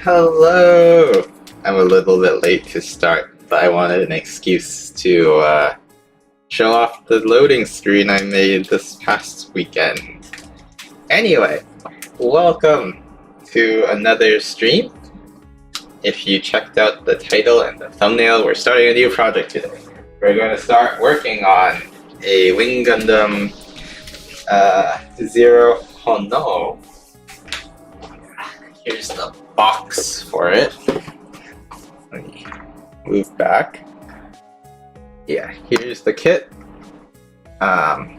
Hello! I'm a little bit late to start, but I wanted an excuse to show off the loading screen I made this past weekend. Anyway, welcome to another stream. If you checked out the title and the thumbnail, we're starting a new project today. We're going to start working on a Wing Gundam Zero Honoo. Here's the box for it. Let me move back. Yeah, here's the kit. I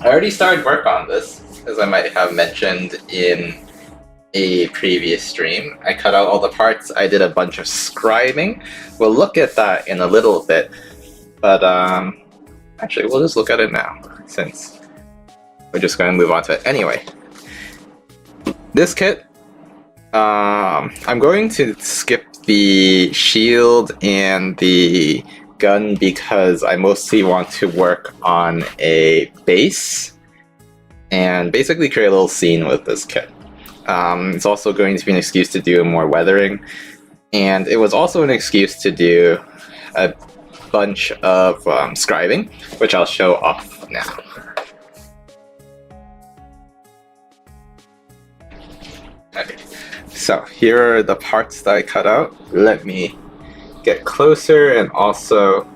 already started work on this, as I might have mentioned in a previous stream. I cut out all the parts, I did a bunch of scribing. We'll look at that in a little bit, but actually we'll just look at it now, since we're just going to move on to it. Anyway, this kit, I'm going to skip the shield and the gun because I mostly want to work on a base and basically create a little scene with this kit. It's also going to be an excuse to do more weathering, and it was also an excuse to do a bunch of scribing, which I'll show off now. Okay, so here are the parts that I cut out. Let me get closer and also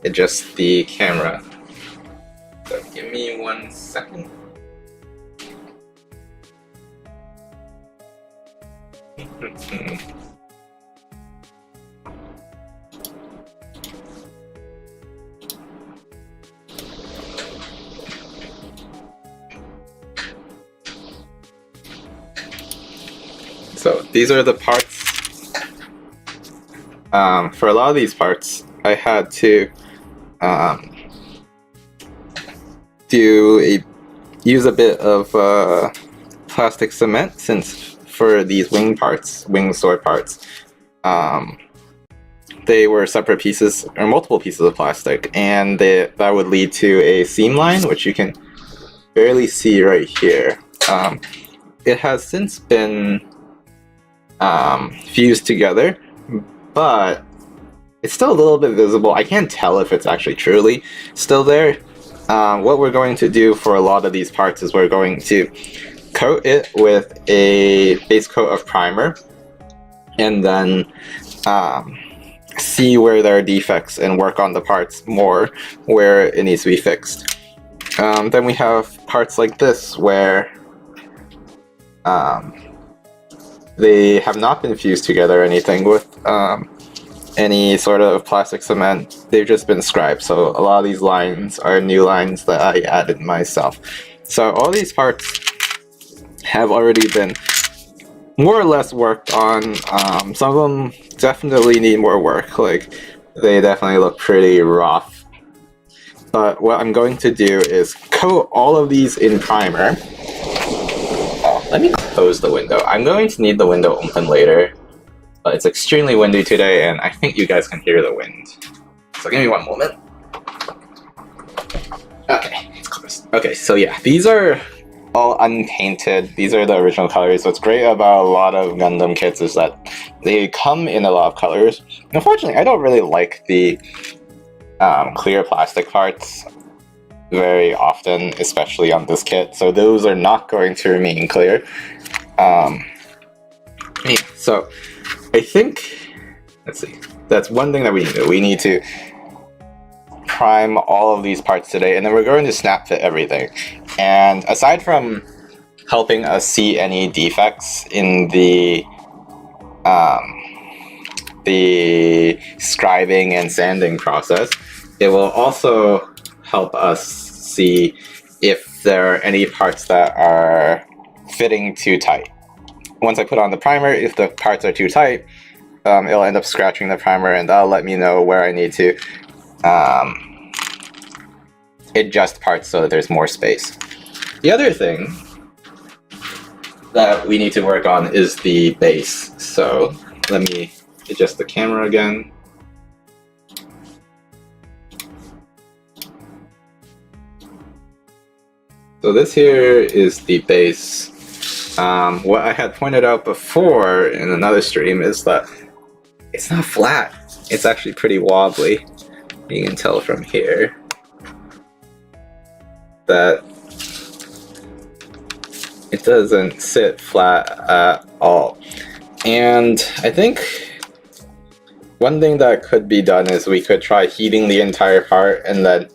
adjust the camera. So give me 1 second. So these are the parts. For a lot of these parts, I had to use a bit of plastic cement, since for these wing sword parts, they were separate pieces or multiple pieces of plastic, and that would lead to a seam line, which you can barely see right here. It has since been fused together, but it's still a little bit visible. I can't tell if it's actually truly still there. What we're going to do for a lot of these parts is we're going to coat it with a base coat of primer, and then see where there are defects and work on the parts more where it needs to be fixed. Then we have parts like this where they have not been fused together or anything with any sort of plastic cement. They've just been scribed, so a lot of these lines are new lines that I added myself. So all these parts have already been more or less worked on. Some of them definitely need more work, like they definitely look pretty rough. But what I'm going to do is coat all of these in primer. Let me close the window. I'm going to need the window open later, but it's extremely windy today and I think you guys can hear the wind. So give me 1 moment. Okay, it's closed. Okay, so yeah, these are all unpainted. These are the original colors. What's great about a lot of Gundam kits is that they come in a lot of colors. Unfortunately, I don't really like the clear plastic parts very often, especially on this kit, so those are not going to remain clear. Yeah, so I think, let's see, that's one thing that we need to do. We need to prime all of these parts today, and then we're going to snap fit everything. And aside from helping us see any defects in the scribing and sanding process, it will also help us see if there are any parts that are fitting too tight. Once I put on the primer, if the parts are too tight, it'll end up scratching the primer, and that'll let me know where I need to adjust parts so that there's more space. The other thing that we need to work on is the base. So let me adjust the camera again. So this here is the base. What I had pointed out before in another stream is that it's not flat. It's actually pretty wobbly. You can tell from here that it doesn't sit flat at all. And I think one thing that could be done is we could try heating the entire part and then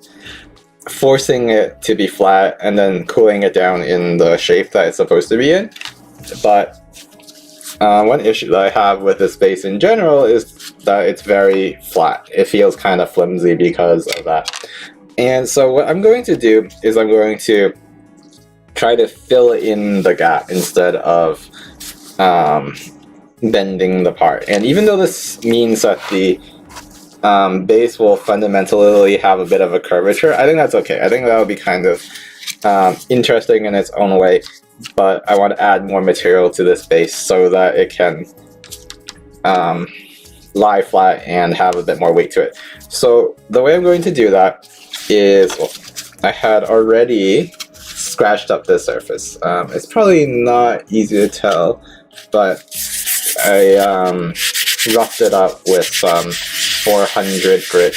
forcing it to be flat and then cooling it down in the shape that it's supposed to be in. But one issue that I have with this base in general is that it's very flat. It feels kind of flimsy because of that. And so what I'm going to do is I'm going to try to fill in the gap instead of bending the part. And even though this means that the base will fundamentally have a bit of a curvature, I think that's okay. I think that would be kind of interesting in its own way, but I want to add more material to this base so that it can lie flat and have a bit more weight to it. So the way I'm going to do that is, well, I had already scratched up this surface. It's probably not easy to tell, but I roughed it up with some 400 grit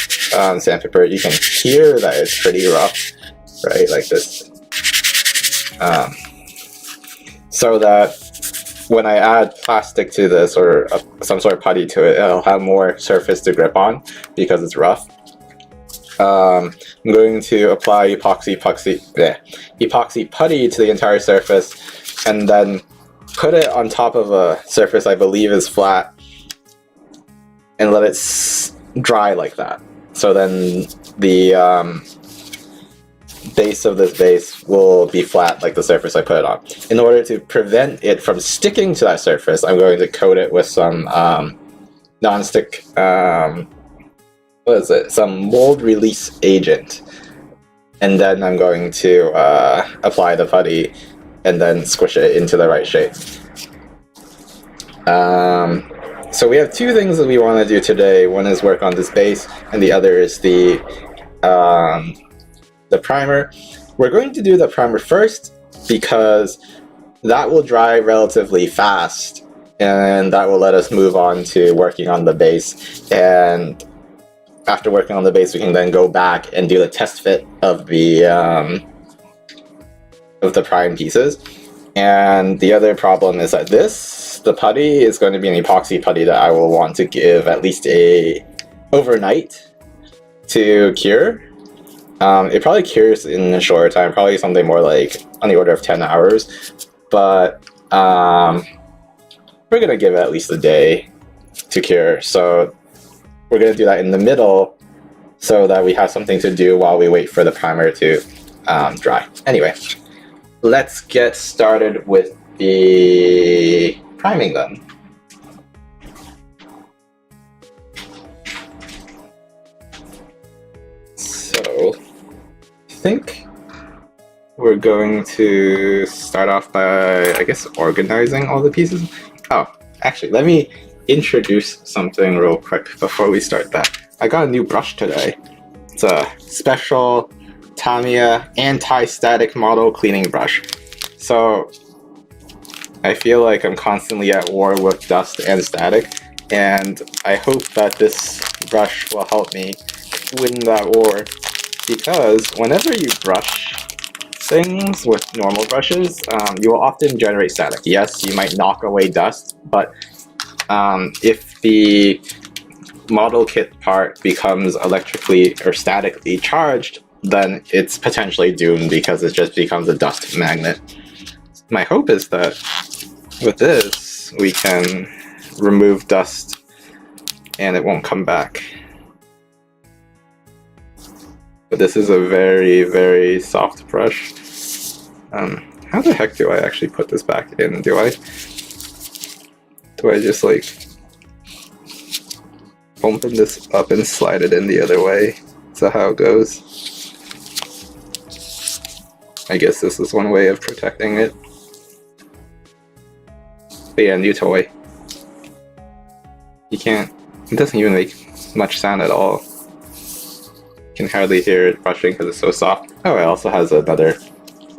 sandpaper. You can hear that it's pretty rough, right? Like this. So that when I add plastic to this or some sort of putty to it, it'll have more surface to grip on because it's rough. I'm going to apply epoxy putty to the entire surface and then put it on top of a surface I believe is flat and let it dry like that. So then the base of this base will be flat like the surface I put it on. In order to prevent it from sticking to that surface, I'm going to coat it with some non-stick, some mold release agent. And then I'm going to apply the putty and then squish it into the right shape. So we have two things that we want to do today. One is work on this base, and the other is the primer. We're going to do the primer first because that will dry relatively fast, and that will let us move on to working on the base. And after working on the base, we can then go back and do the test fit of the prime pieces. And the other problem is that the putty is going to be an epoxy putty that I will want to give at least a overnight to cure. It probably cures in a shorter time, probably something more like on the order of 10 hours. But we're going to give it at least a day to cure. So we're going to do that in the middle so that we have something to do while we wait for the primer to dry. Anyway, let's get started with the priming then. So I think we're going to start off by, I guess, organizing all the pieces. Oh, actually, let me introduce something real quick before we start that. I got a new brush today. It's a special Tamiya anti-static model cleaning brush. So I feel like I'm constantly at war with dust and static, and I hope that this brush will help me win that war, because whenever you brush things with normal brushes, you will often generate static. Yes, you might knock away dust, but if the model kit part becomes electrically or statically charged, then it's potentially doomed because it just becomes a dust magnet. My hope is that with this, we can remove dust and it won't come back. But this is a very, very soft brush. How the heck do I actually put this back in? Do I just like open this up and slide it in the other way? Is that how it goes? I guess this is one way of protecting it. But yeah, new toy. You can't, it doesn't even make much sound at all. You can hardly hear it brushing because it's so soft. Oh, it also has another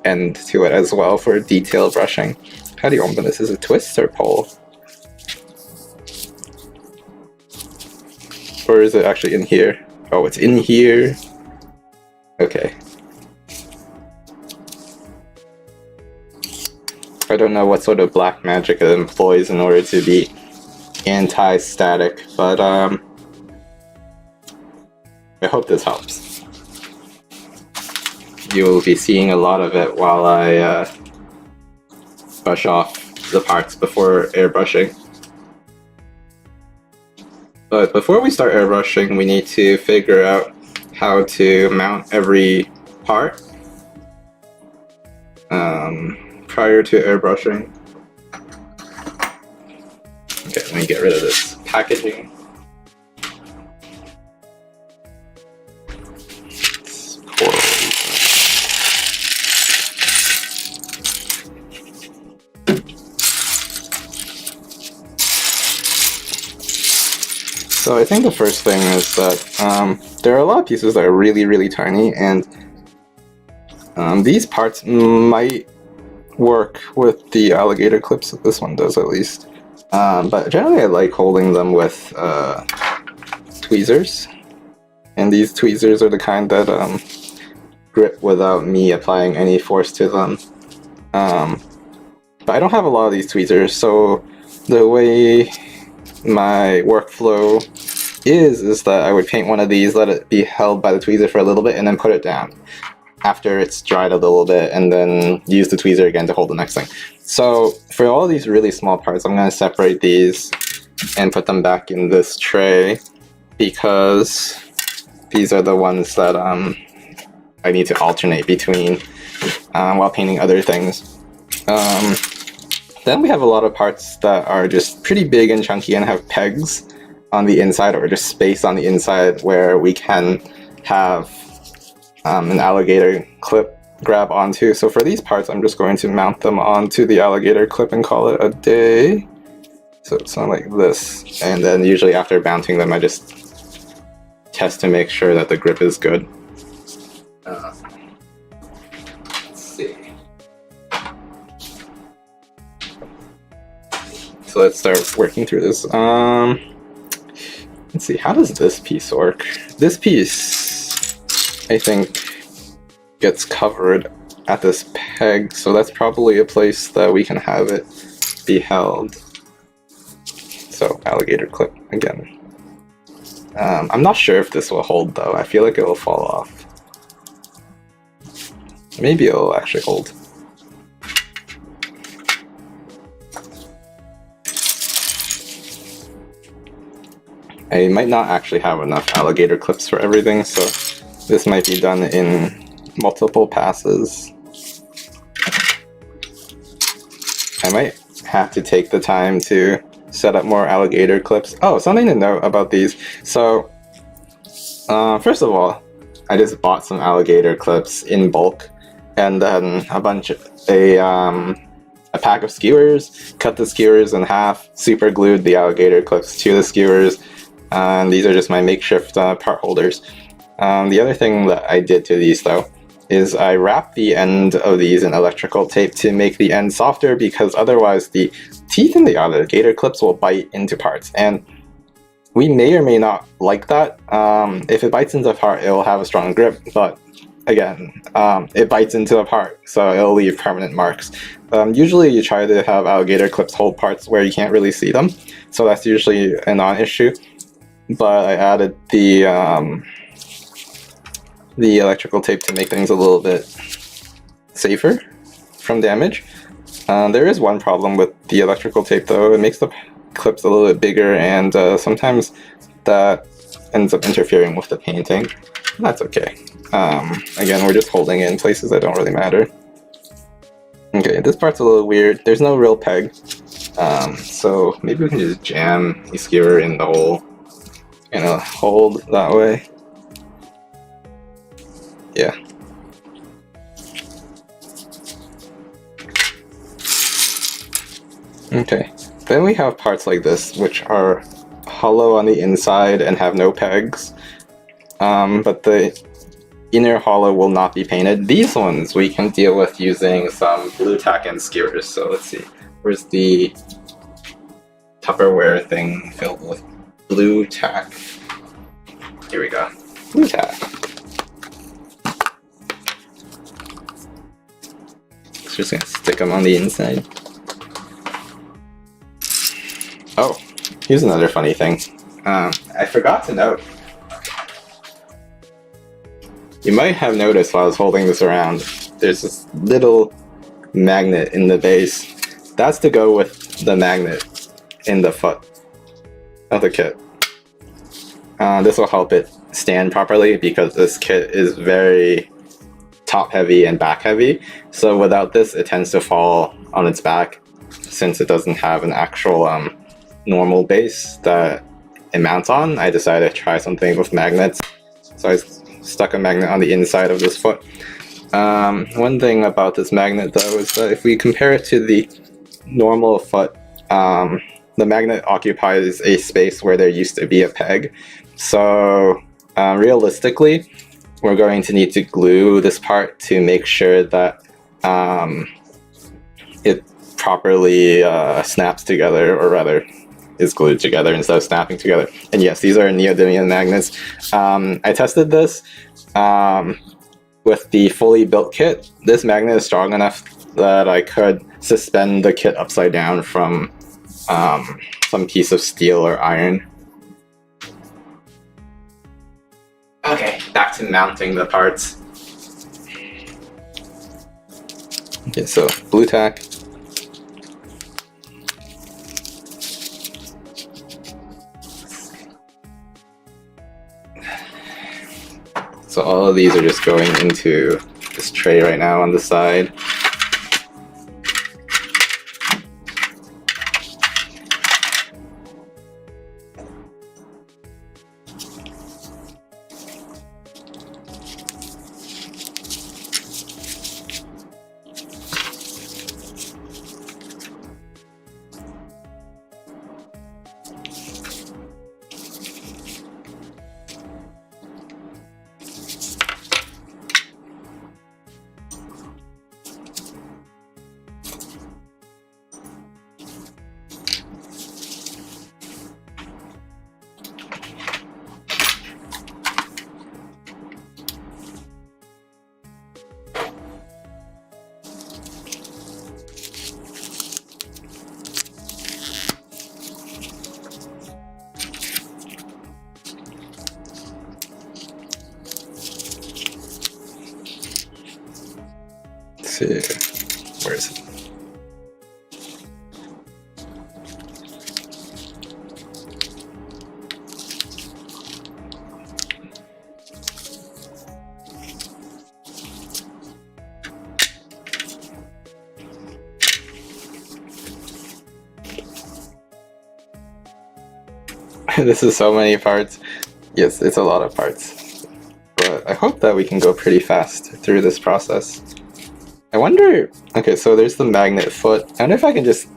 end to it as well for detail brushing. How do you open this? Is it twist or pull? Or is it actually in here? Oh, it's in here. Okay. I don't know what sort of black magic it employs in order to be anti-static, but I hope this helps. You'll be seeing a lot of it while I brush off the parts before airbrushing. But before we start airbrushing, we need to figure out how to mount every part prior to airbrushing. Okay, let me get rid of this packaging. So I think the first thing is that there are a lot of pieces that are really, really tiny, and these parts might work with the alligator clips. This one does, at least. But generally I like holding them with tweezers. And these tweezers are the kind that grip without me applying any force to them. But I don't have a lot of these tweezers, so the way my workflow is that I would paint one of these, let it be held by the tweezer for a little bit, and then put it down after it's dried a little bit, and then use the tweezer again to hold the next thing. So for all these really small parts, I'm going to separate these and put them back in this tray, because these are the ones that I need to alternate between while painting other things. Then we have a lot of parts that are just pretty big and chunky and have pegs on the inside, or just space on the inside where we can have an alligator clip grab onto. So for these parts, I'm just going to mount them onto the alligator clip and call it a day. So it's not like this. And then usually after mounting them, I just test to make sure that the grip is good. Let's see. So let's start working through this. Let's see, how does this piece work? This piece, I think, gets covered at this peg, so that's probably a place that we can have it be held. So, alligator clip again. I'm not sure if this will hold though. I feel like it will fall off. Maybe it'll actually hold. I might not actually have enough alligator clips for everything, so this might be done in multiple passes. I might have to take the time to set up more alligator clips. Oh, something to note about these. So, first of all, I just bought some alligator clips in bulk, and then a pack of skewers, cut the skewers in half, super glued the alligator clips to the skewers, and these are just my makeshift part holders. The other thing that I did to these though is I wrapped the end of these in electrical tape to make the end softer, because otherwise the teeth in the alligator clips will bite into parts, and we may or may not like that. If it bites into a part, it will have a strong grip, but again, it bites into a part, so it'll leave permanent marks. Usually you try to have alligator clips hold parts where you can't really see them, so that's usually a non-issue. But I added the electrical tape to make things a little bit safer from damage. There is one problem with the electrical tape though. It makes the clips a little bit bigger, and sometimes that ends up interfering with the painting. That's okay. Again, we're just holding it in places that don't really matter. Okay, this part's a little weird. There's no real peg. So maybe we can just jam the skewer in the hole. And hold that way. Yeah. Okay. Then we have parts like this, which are hollow on the inside and have no pegs. But the inner hollow will not be painted. These ones we can deal with using some blue tack and skewers. So let's see. Where's the Tupperware thing filled with blue tack? Here we go. Blue tack. Just gonna stick them on the inside. Oh, here's another funny thing. I forgot to note. You might have noticed while I was holding this around, there's this little magnet in the base. That's to go with the magnet in the foot of the kit. This will help it stand properly because this kit is very top heavy and back heavy. So without this, it tends to fall on its back since it doesn't have an actual normal base that it mounts on. I decided to try something with magnets. So I stuck a magnet on the inside of this foot. One thing about this magnet though is that if we compare it to the normal foot, the magnet occupies a space where there used to be a peg. So realistically, we're going to need to glue this part to make sure that it properly snaps together, or rather is glued together instead of snapping together. And yes, these are neodymium magnets. I tested this with the fully built kit. This magnet is strong enough that I could suspend the kit upside down from some piece of steel or iron. Okay, back to mounting the parts. Okay, so blue tack. So all of these are just going into this tray right now on the side. See, where is it? This is so many parts. Yes, it's a lot of parts. But I hope that we can go pretty fast through this process. I wonder, okay, so there's the magnet foot. I wonder if I can just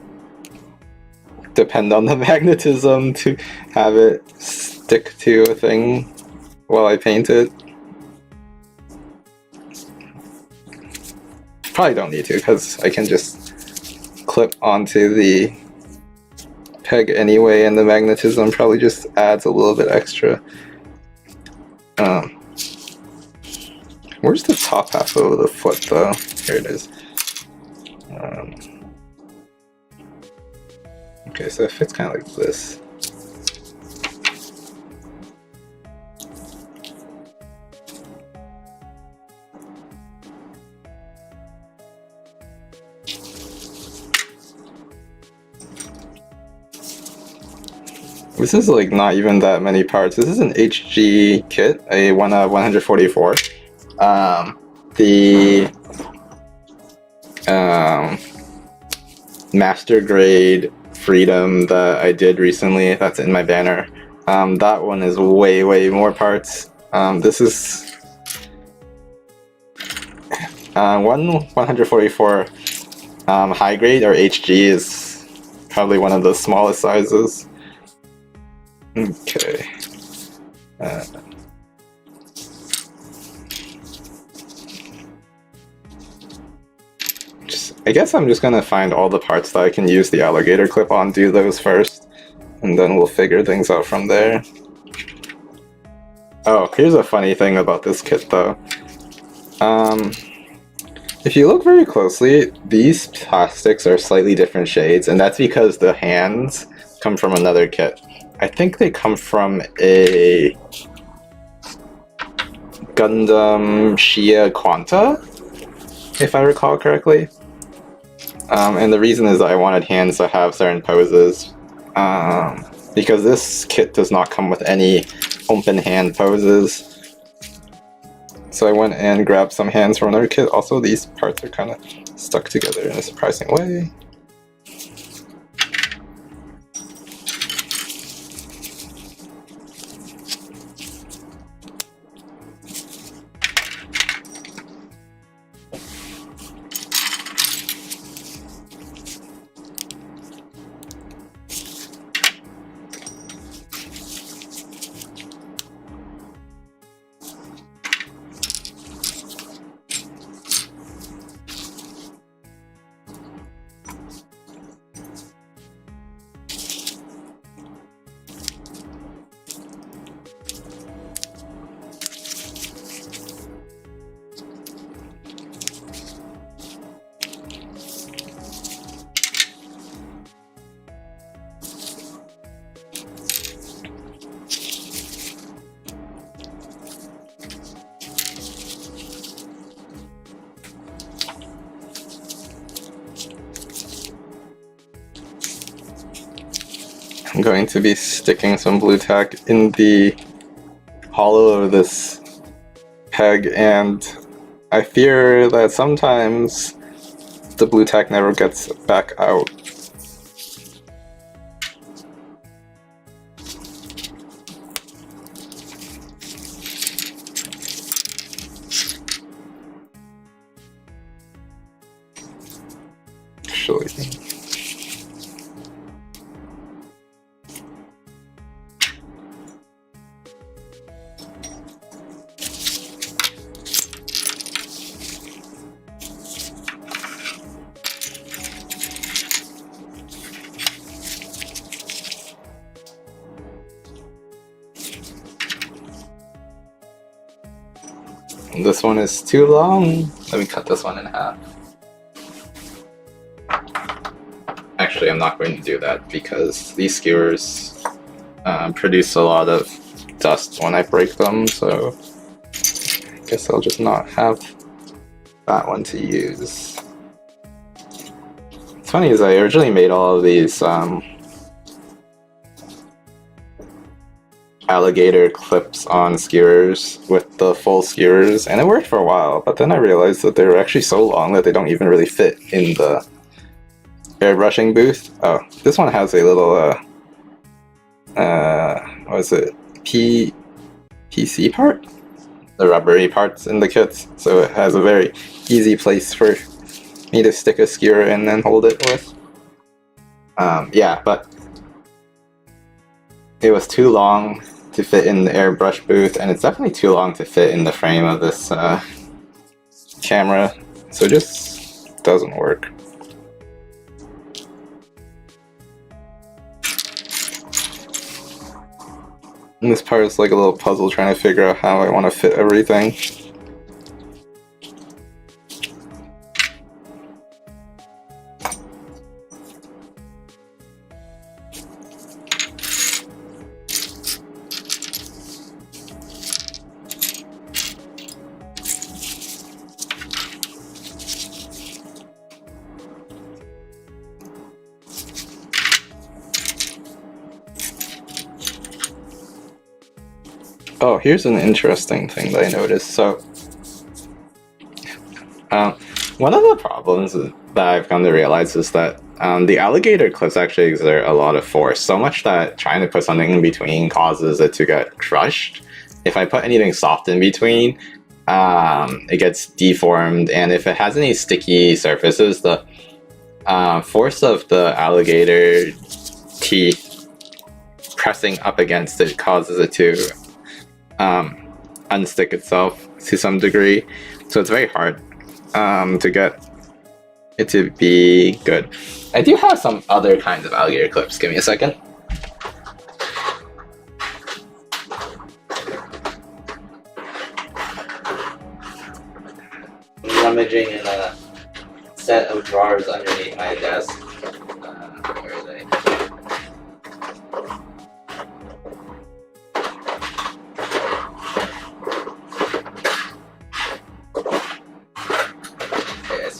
depend on the magnetism to have it stick to a thing while I paint it. Probably don't need to, because I can just clip onto the peg anyway, and the magnetism probably just adds a little bit extra. Where's the top half of the foot though? Here it is. Okay, so it fits kind of like this. This is like not even that many parts. This is an HG kit, a 144. The master grade Freedom that I did recently, that's in my banner. That one is way more parts. This is 144 high grade, or HG, is probably one of the smallest sizes. Okay. I guess I'm just gonna find all the parts that I can use the alligator clip on, do those first, and then we'll figure things out from there. Oh, here's a funny thing about this kit though. If you look very closely, these plastics are slightly different shades, and that's because the hands come from another kit. I think they come from a Gundam Shia Quanta, if I recall correctly. And the reason is that I wanted hands to have certain poses, because this kit does not come with any open hand poses. So I went and grabbed some hands from another kit. Also, these parts are kind of stuck together in a surprising way. I'm going to be sticking some blue tack in the hollow of this peg, and I fear that sometimes the blue tack never gets back out. Actually, this one is too long. Let me cut this one in half. Actually, I'm not going to do that because these skewers produce a lot of dust when I break them, so I guess I'll just not have that one to use. What's funny is I originally made all of these Alligator clips on skewers with the full skewers, and it worked for a while, but then I realized that they were actually so long that they don't even really fit in the airbrushing booth. Oh, this one has a little what is it? PC part? The rubbery parts in the kits, so it has a very easy place for me to stick a skewer and then hold it with. Yeah, but it was too long to fit in the airbrush booth, and it's definitely too long to fit in the frame of this camera, so it just doesn't work. And this part is like a little puzzle trying to figure out how I want to fit everything. Oh, here's an interesting thing that I noticed. So, one of the problems that I've come to realize is that the Alligator clips actually exert a lot of force, so much that trying to put something in between causes it to get crushed. If I put anything soft in between, it gets deformed, and if it has any sticky surfaces, the force of the Alligator teeth pressing up against it causes it to unstick itself to some degree, so it's very hard to get it to be good. I do have some other kinds of Alligator clips. Give me a second. I'm rummaging in a set of drawers underneath my desk. Where are they?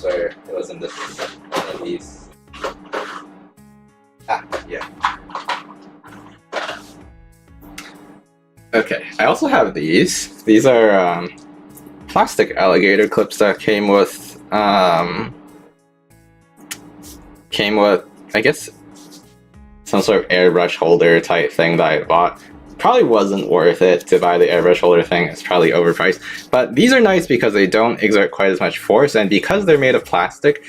It wasn't this one of these. Ah, yeah. Okay. I also have these. These are plastic alligator clips that came with I guess some sort of airbrush holder type thing that I bought. Probably wasn't worth it to buy the airbrush holder thing. It's probably overpriced. But these are nice because they don't exert quite as much force, and because they're made of plastic,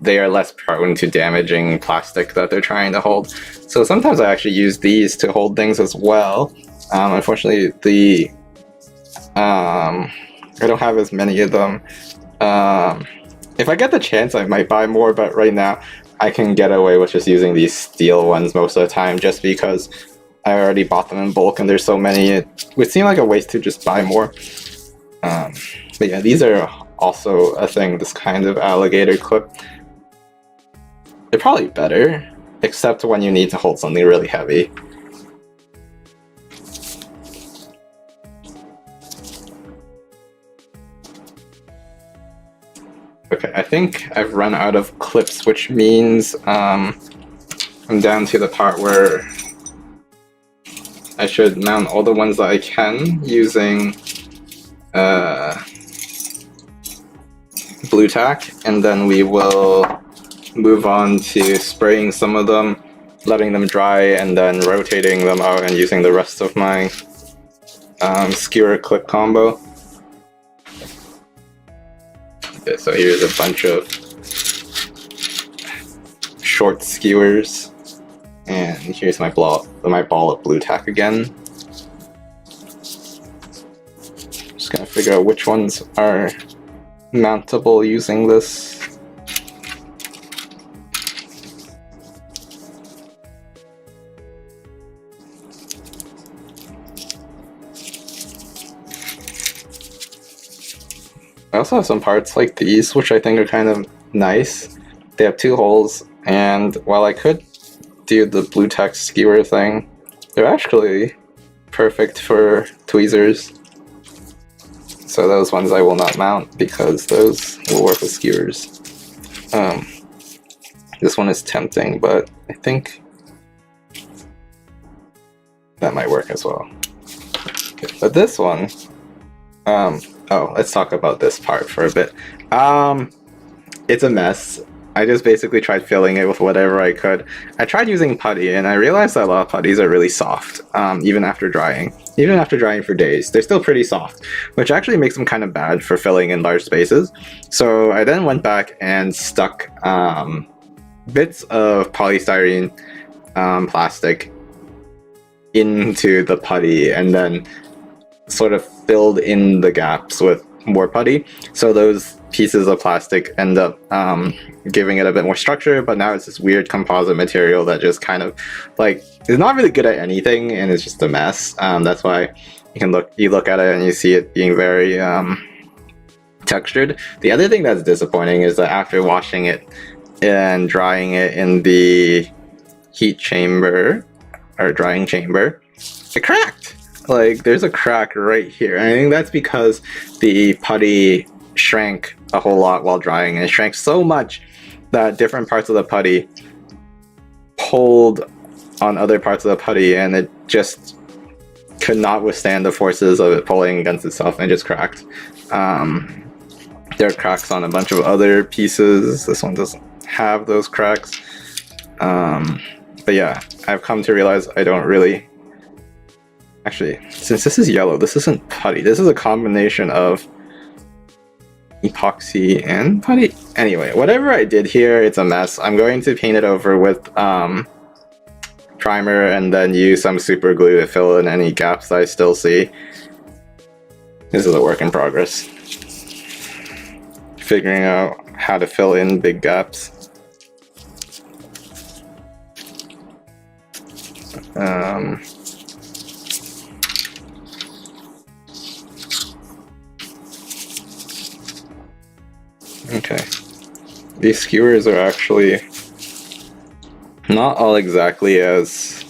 they are less prone to damaging plastic that they're trying to hold. So sometimes I actually use these to hold things as well. Unfortunately, I don't have as many of them. If I get the chance, I might buy more, but right now I can get away with just using these steel ones most of the time, just because I already bought them in bulk and there's so many. It would seem like a waste to just buy more. But yeah, these are also a thing, this kind of alligator clip. They're probably better, except when you need to hold something really heavy. Okay, I think I've run out of clips, which means I'm down to the part where I should mount all the ones that I can using blue tack, and then we will move on to spraying some of them, letting them dry, and then rotating them out and using the rest of my skewer clip combo. Okay, so here's a bunch of short skewers, and here's my ball of blue tack again. Just gonna figure out which ones are mountable using this. I also have some parts like these, which I think are kind of nice. They have 2 holes, and while I could do the blue tack skewer thing, they're actually perfect for tweezers. So those ones I will not mount because those will work with skewers. This one is tempting, but I think that might work as well. Okay, but this one, oh, let's talk about this part for a bit. It's a mess. I just basically tried filling it with whatever I could. I tried using putty, and I realized that a lot of putties are really soft, even after drying. Even after drying for days, they're still pretty soft, which actually makes them kind of bad for filling in large spaces. So I then went back and stuck bits of polystyrene plastic into the putty, and then sort of filled in the gaps with more putty. So those pieces of plastic end up giving it a bit more structure, but now it's this weird composite material that just kind of like is not really good at anything, and it's just a mess. That's why you look at it and you see it being very textured. The other thing that's disappointing is that after washing it and drying it in the heat chamber or drying chamber, it cracked. Like, there's a crack right here. And I think that's because the putty shrank a whole lot while drying, and it shrank so much that different parts of the putty pulled on other parts of the putty, and it just could not withstand the forces of it pulling against itself, and it just cracked. There are cracks on a bunch of other pieces. This one doesn't have those cracks. But yeah, I've come to realize I don't really... Actually, since this is yellow, this isn't putty. This is a combination of epoxy and putty. Anyway, whatever I did here, it's a mess. I'm going to paint it over with primer and then use some super glue to fill in any gaps that I still see. This is a work in progress. Figuring out how to fill in big gaps. Okay, these skewers are actually not all exactly as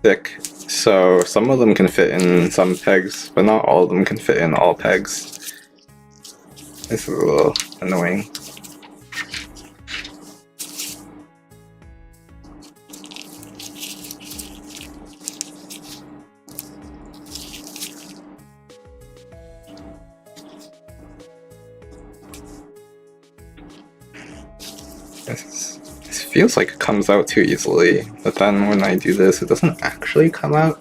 thick, so some of them can fit in some pegs, but not all of them can fit in all pegs. This is a little annoying. This feels like it comes out too easily, but then when I do this, it doesn't actually come out.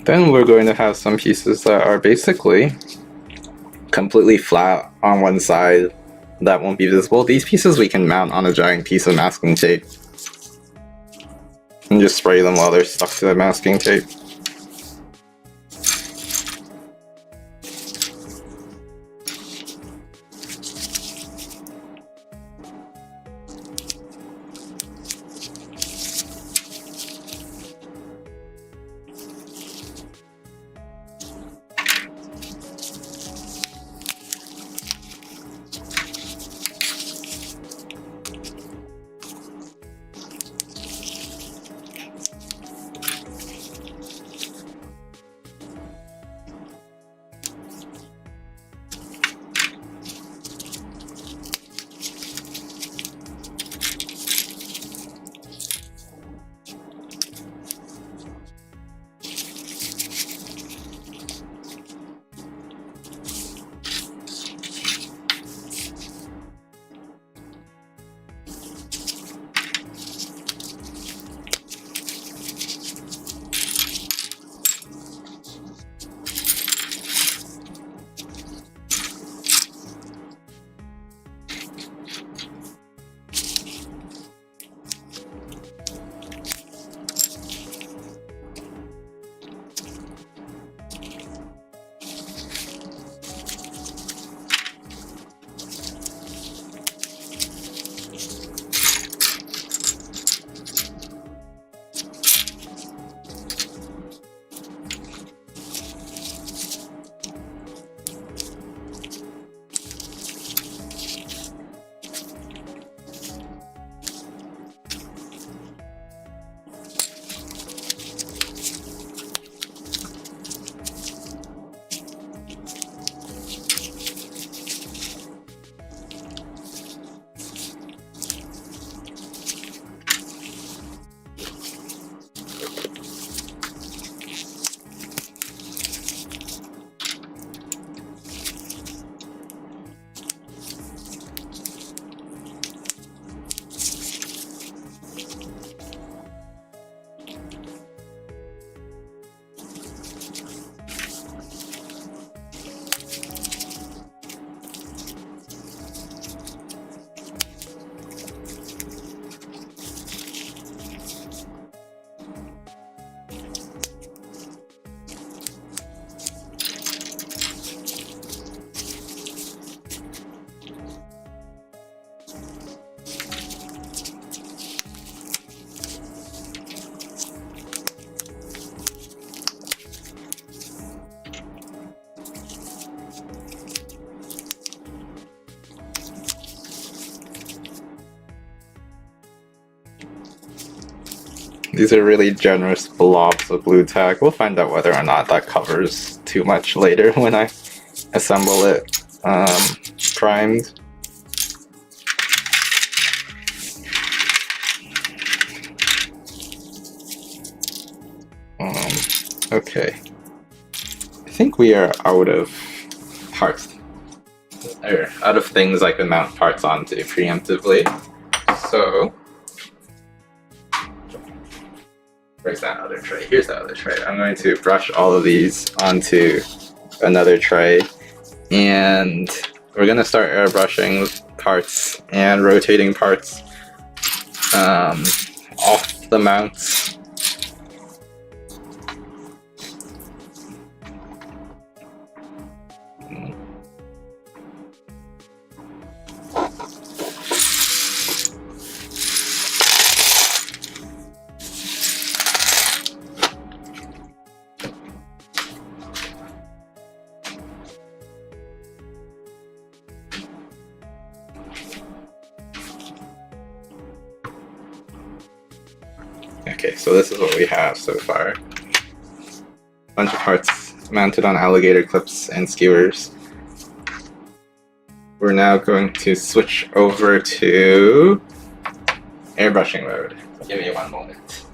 Then we're going to have some pieces that are basically completely flat on one side that won't be visible. These pieces we can mount on a giant piece of masking tape and just spray them while they're stuck to the masking tape. These are really generous blobs of blue tack. We'll find out whether or not that covers too much later when I assemble it primed. Okay. I think we are out of parts, or out of things I can mount parts onto preemptively. So, where's that other tray? Here's that other tray. I'm going to brush all of these onto another tray, and we're going to start airbrushing parts and rotating parts off the mounts. Okay, so this is what we have so far. Bunch of parts mounted on alligator clips and skewers. We're now going to switch over to airbrushing mode. Give me one moment.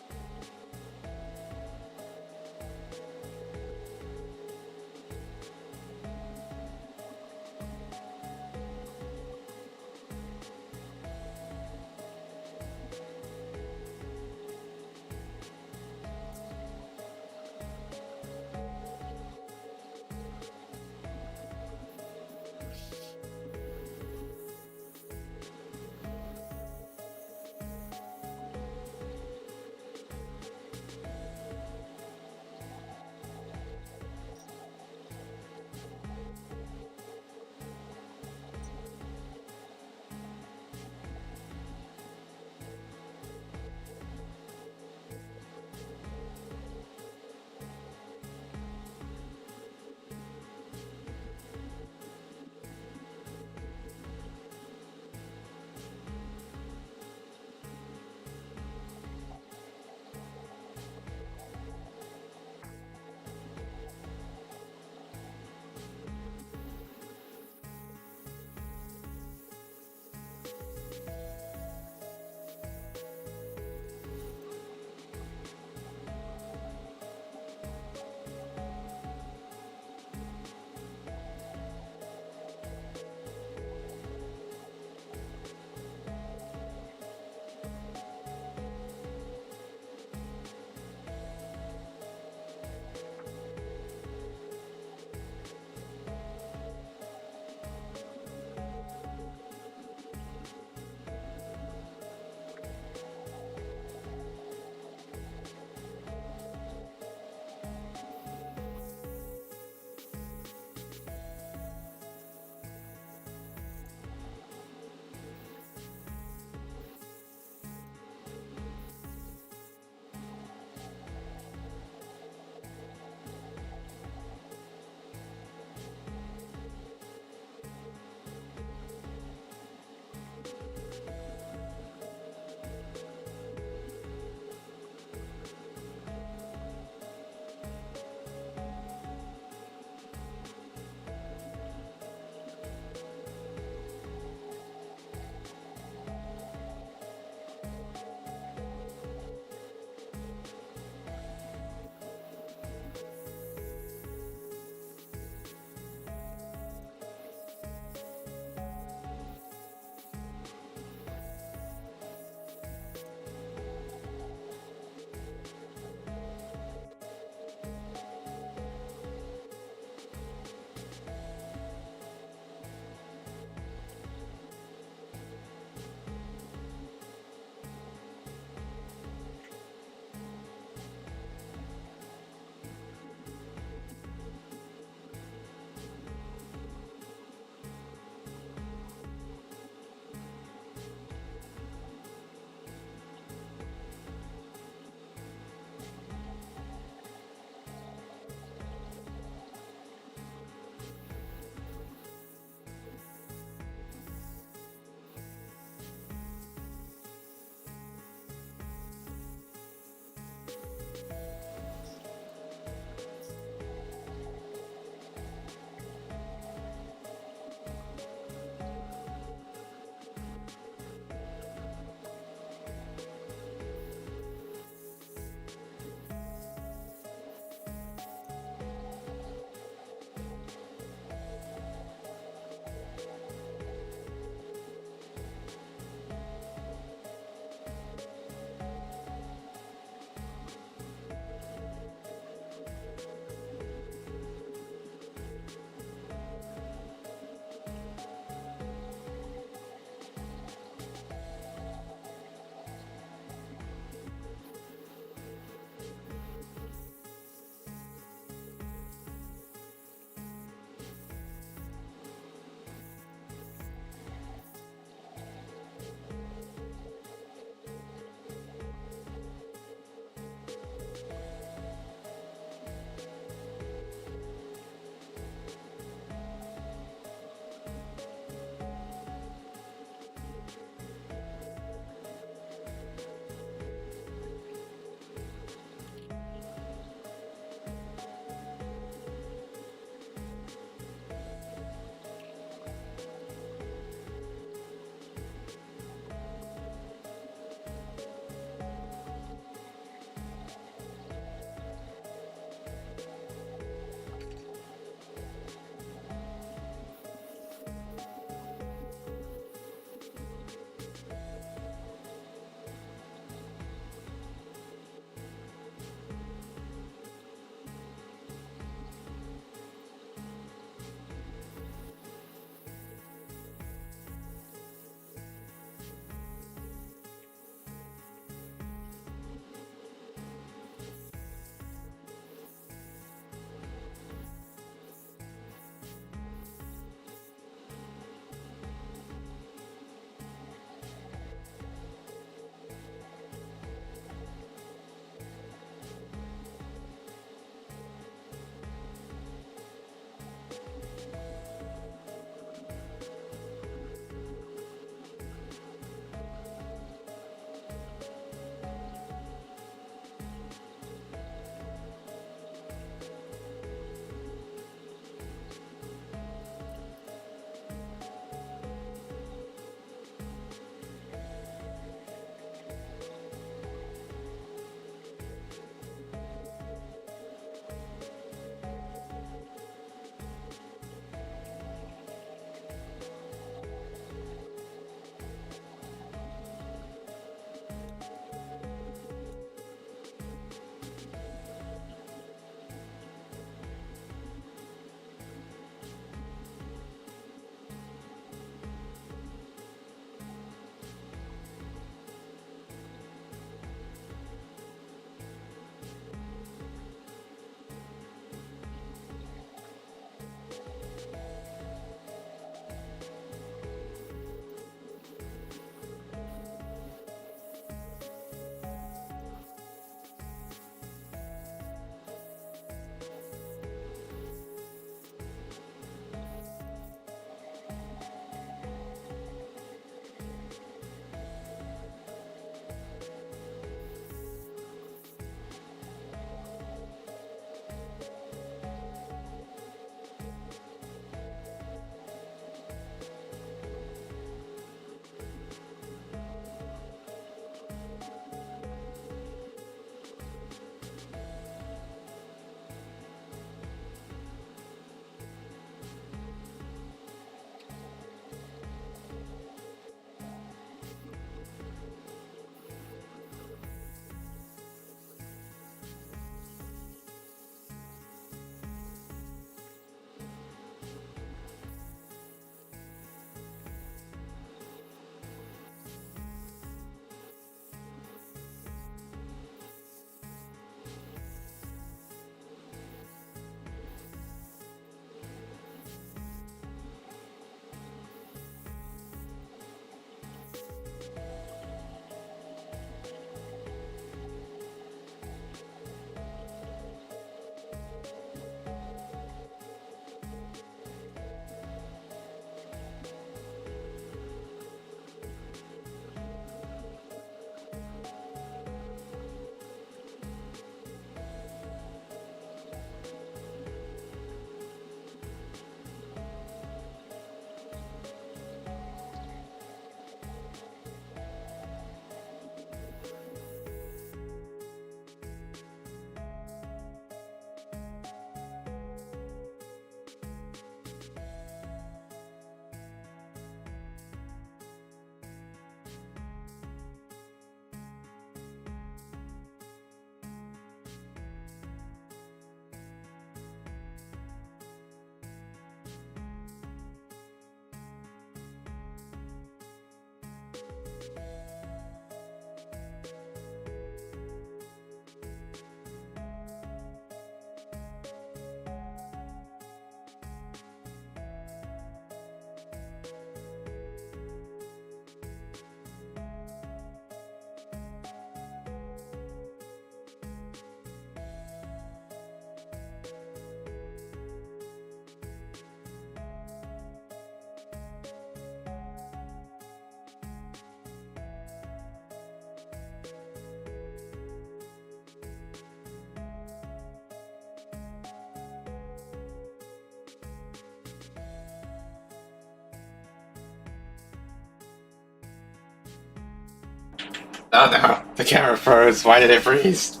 Oh no, the camera froze. Why did it freeze?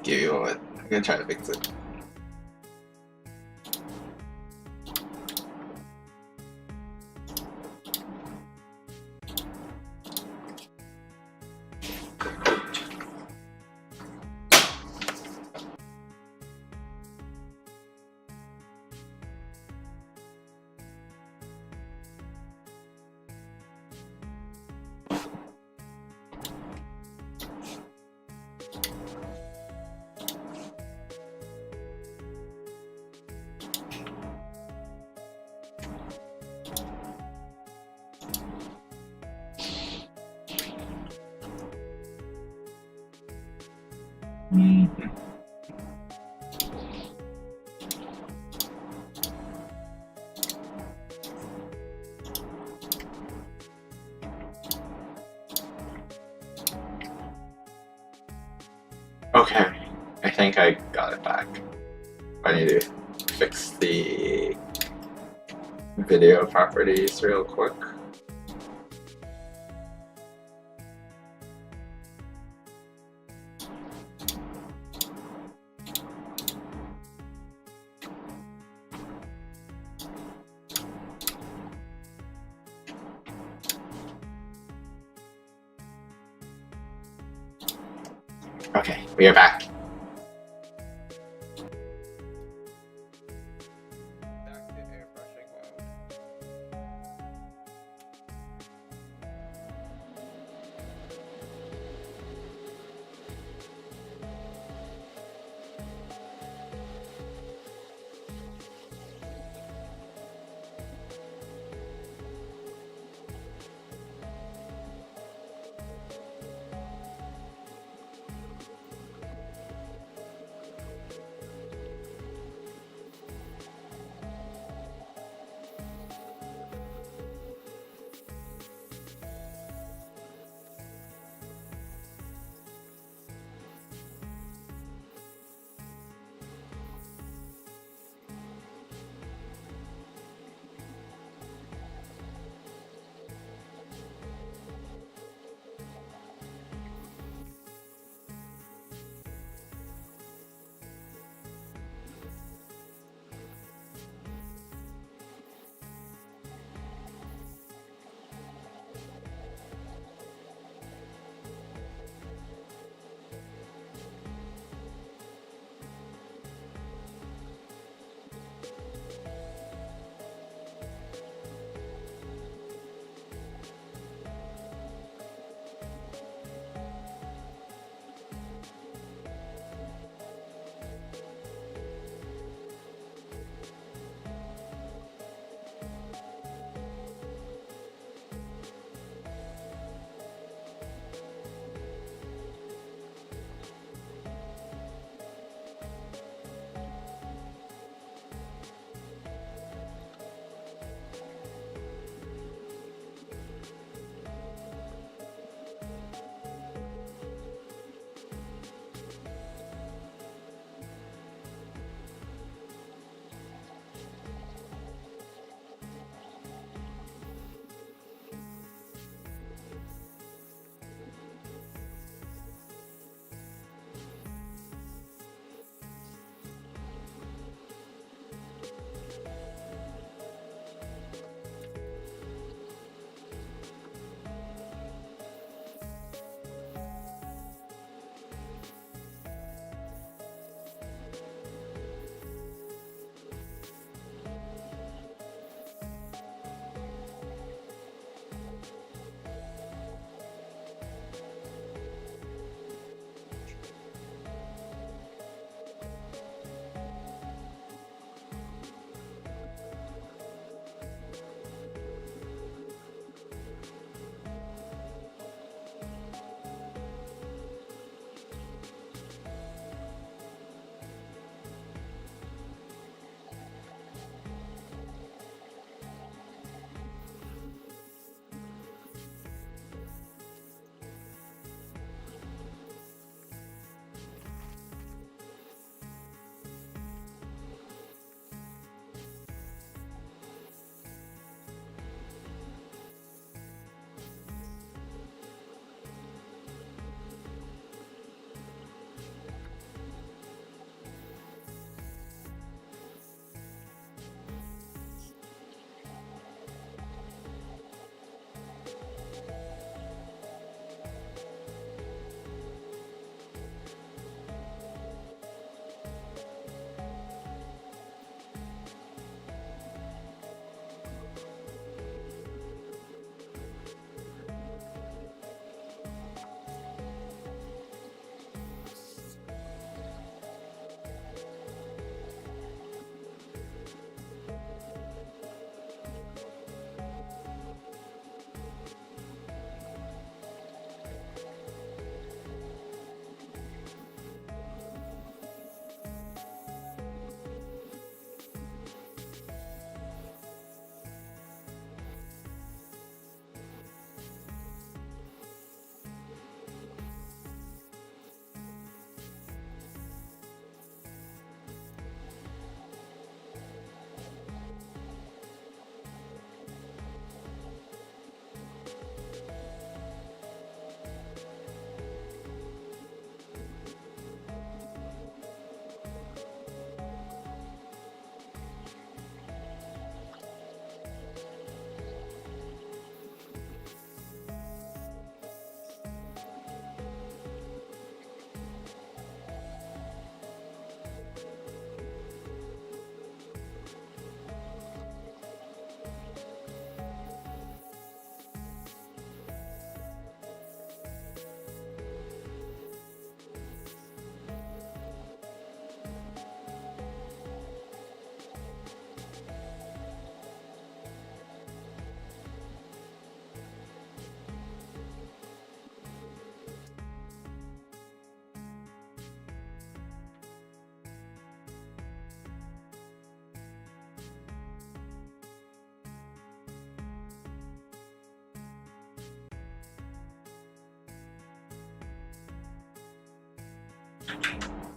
Give me a moment. I'm gonna try to fix it. Okay, I think I got it back. I need to fix the video properties real quick. Okay, we are back. Back to airbrushing mode.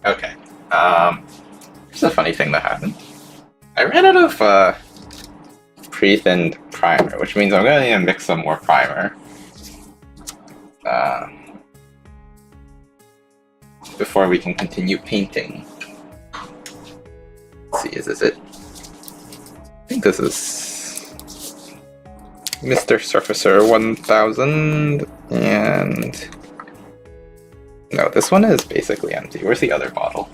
Okay. Here's a funny thing that happened. I ran out of pre-thinned primer, which means I'm gonna need to mix some more primer before we can continue painting. Let's see, is this it? I think this is Mr. Surfacer 1000, and no, this one is basically empty. Where's the other bottle?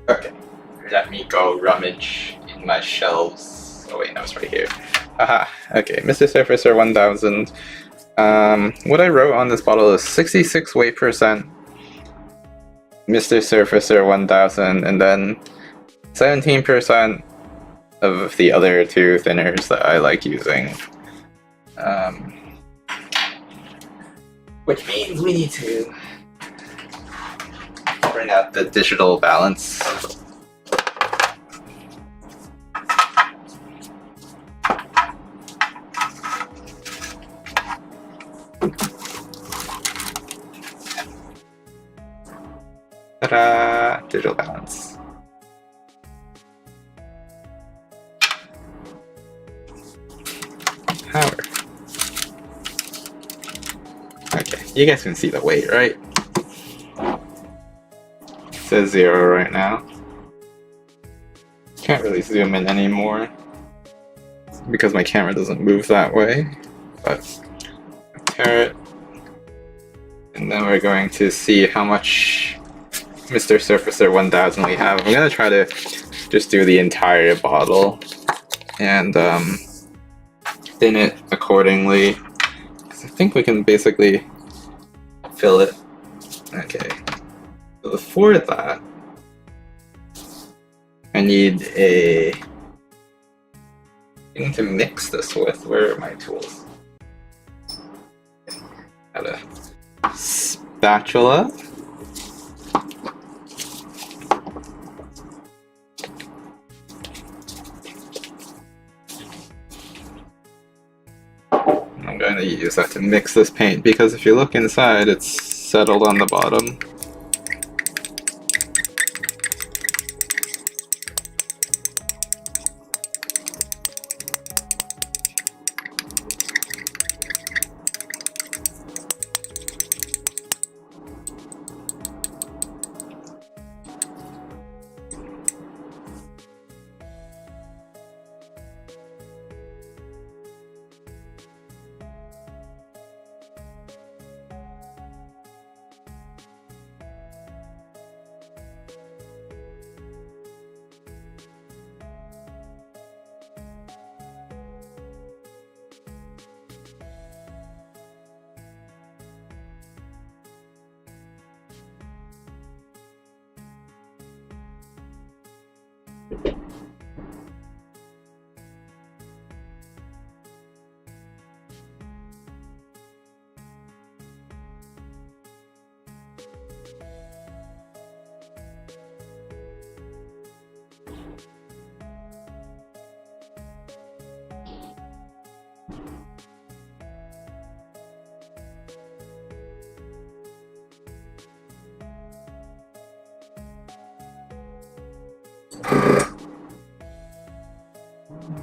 Okay, let me go rummage in my shelves. Oh wait, no, it's right here. Haha, okay, Mr. Surfacer 1000. What I wrote on this bottle is 66 weight percent Mr. Surfacer 1000, and then 17% of the other two thinners that I like using. Which means we need to bring out the digital balance. Ta-da! Digital balance. Power. Okay, you guys can see the weight, right? It says 0 right now. Can't really zoom in anymore because my camera doesn't move that way, but tear it. And then we're going to see how much Mr. Surfacer 1000 we have. I'm gonna try to just do the entire bottle and thin it accordingly. I think we can basically fill it. Okay. So before that, I need a thing to mix this with. Where are my tools? Got a spatula. I'm going to use that to mix this paint because if you look inside, it's settled on the bottom.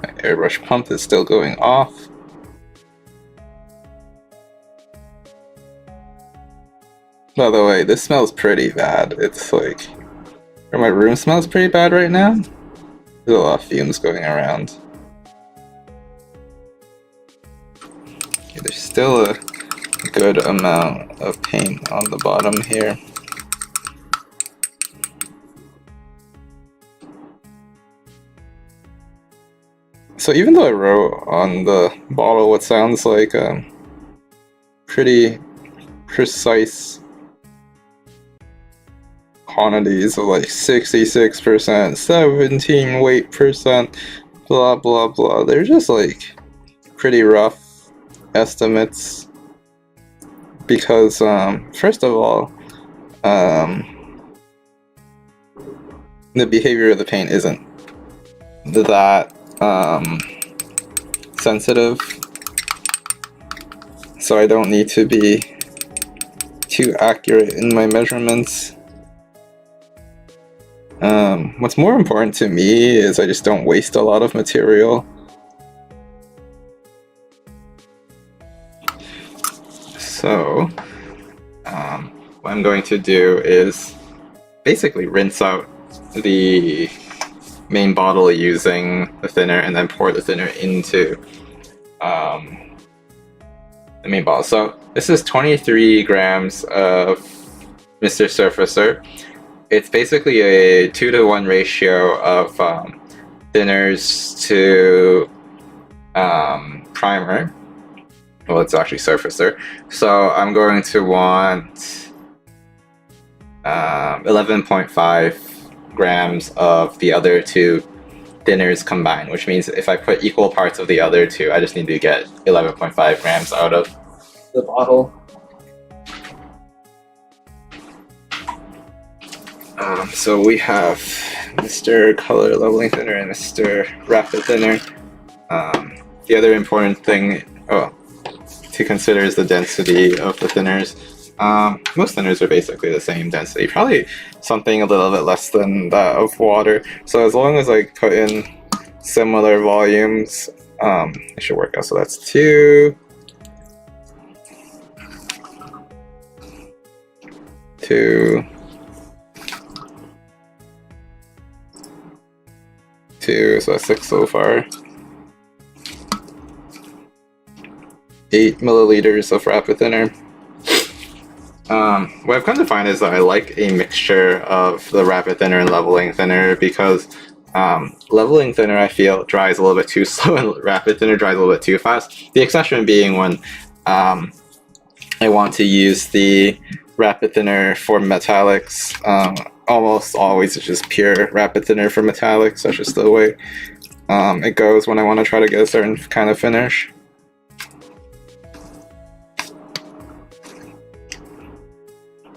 My airbrush pump is still going off. By the way, this smells pretty bad. It's like, or my room smells pretty bad right now. There's a lot of fumes going around. Okay, there's still a good amount of paint on the bottom here. So even though I wrote on the bottle what sounds like pretty precise quantities of like 66%, 17 weight percent, blah blah blah, they're just like pretty rough estimates because first of all, the behavior of the paint isn't that sensitive. so I don't need to be too accurate in my measurements. What's more important to me is I just don't waste a lot of material. So what I'm going to do is basically rinse out the main bottle using the thinner and then pour the thinner into the main bottle. So this is 23 grams of Mr. Surfacer. It's basically a 2-to-1 ratio of thinners to primer. Well, it's actually Surfacer. So I'm going to want 11.5 grams of the other two thinners combined, which means if I put equal parts of the other two, I just need to get 11.5 grams out of the bottle. So we have Mr. Color Leveling Thinner and Mr. Rapid Thinner. The other important thing to consider is the density of the thinners. Most thinners are basically the same density, probably something a little bit less than that of water. So as long as I put in similar volumes, it should work out. So that's 2, 2, 2, so that's 6 so far. 8 milliliters of rapid thinner. What I've come to find is that I like a mixture of the rapid thinner and leveling thinner because leveling thinner I feel dries a little bit too slow and rapid thinner dries a little bit too fast. The exception being when I want to use the rapid thinner for metallics. Almost always it's just pure rapid thinner for metallics. That's just the way it goes when I want to try to get a certain kind of finish.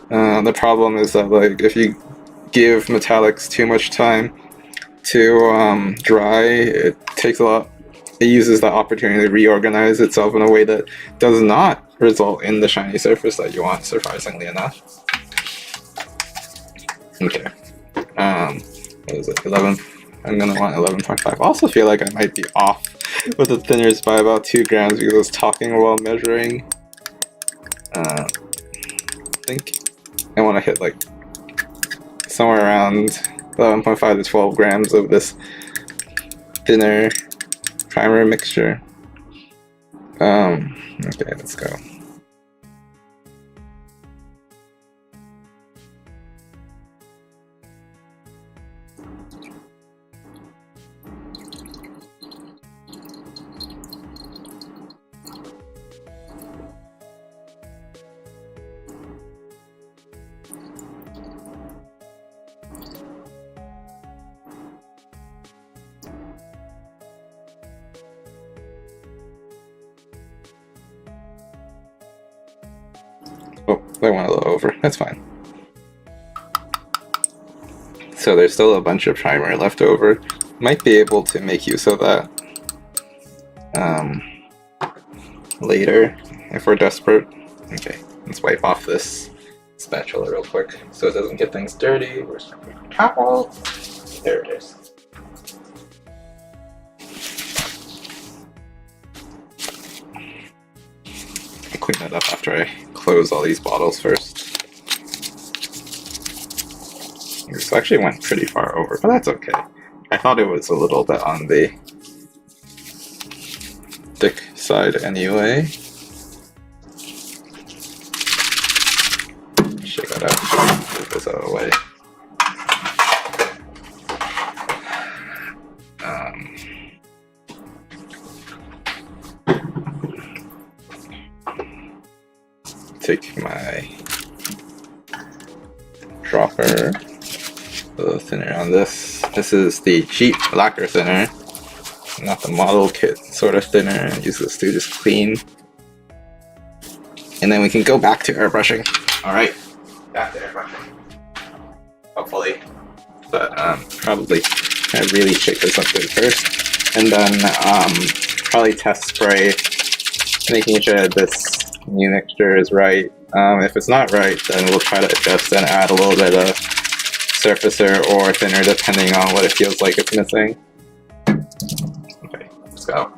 The problem is that, like, if you give metallics too much time to dry, it takes a lot. It uses that opportunity to reorganize itself in a way that does not result in the shiny surface that you want, surprisingly enough. Okay. What is it? 11. I'm gonna want 11.5. I also feel like I might be off with the thinners by about 2 grams because I was talking while measuring. I think I want to hit like somewhere around 11.5 to 12 grams of this thinner primer mixture. Okay, let's go. Oh, I went a little over. That's fine. So there's still a bunch of primer left over. Might be able to make use of that later if we're desperate. Okay, let's wipe off this spatula real quick so it doesn't get things dirty. Where's my paper towel? There it is. I'll clean that up after I close all these bottles first. This actually went pretty far over, but that's okay. I thought it was a little bit on the thick side anyway. Shake that out. Move this out of the way. Take my dropper, the thinner on this. This is the cheap lacquer thinner, not the model kit sort of thinner. Use this to just clean. And then we can go back to airbrushing. Alright, back to airbrushing. Hopefully. But probably I really shake this up good first. And then probably test spray, making sure that this new mixture is right. If it's not right, then we'll try to adjust and add a little bit of surfacer or thinner depending on what it feels like it's missing. Okay, let's go.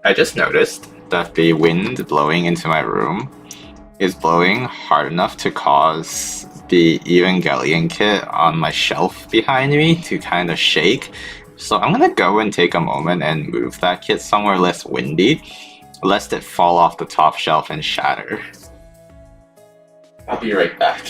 I just noticed that the wind blowing into my room is blowing hard enough to cause the Evangelion kit on my shelf behind me to kind of shake. So I'm gonna go and take a moment and move that kit somewhere less windy, lest it fall off the top shelf and shatter. I'll be right back.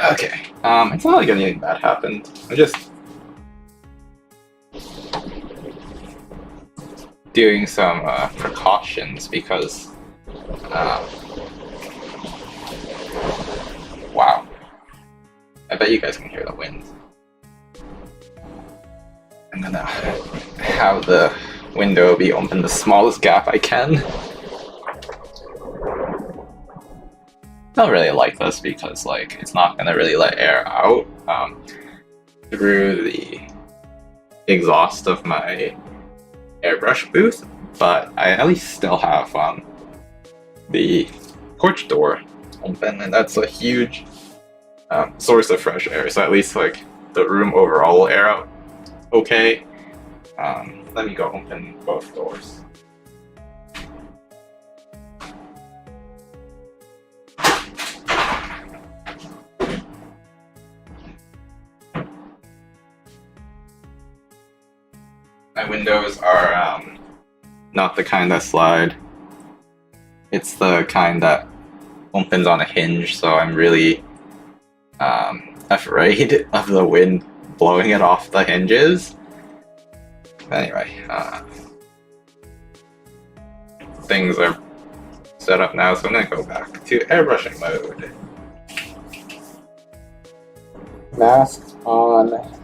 Okay, it's not like anything bad happened. I'm just doing some precautions because, wow, I bet you guys can hear the wind. I'm gonna have the window be open the smallest gap I can. I don't really like this because like it's not gonna really let air out through the exhaust of my airbrush booth, but I at least still have the porch door open, and that's a huge source of fresh air. So at least like the room overall will air out okay. Let me go open both doors. My windows are not the kind that slide. It's the kind that opens on a hinge, so I'm really afraid of the wind blowing it off the hinges. Anyway, things are set up now, so I'm gonna go back to airbrushing mode. Mask on.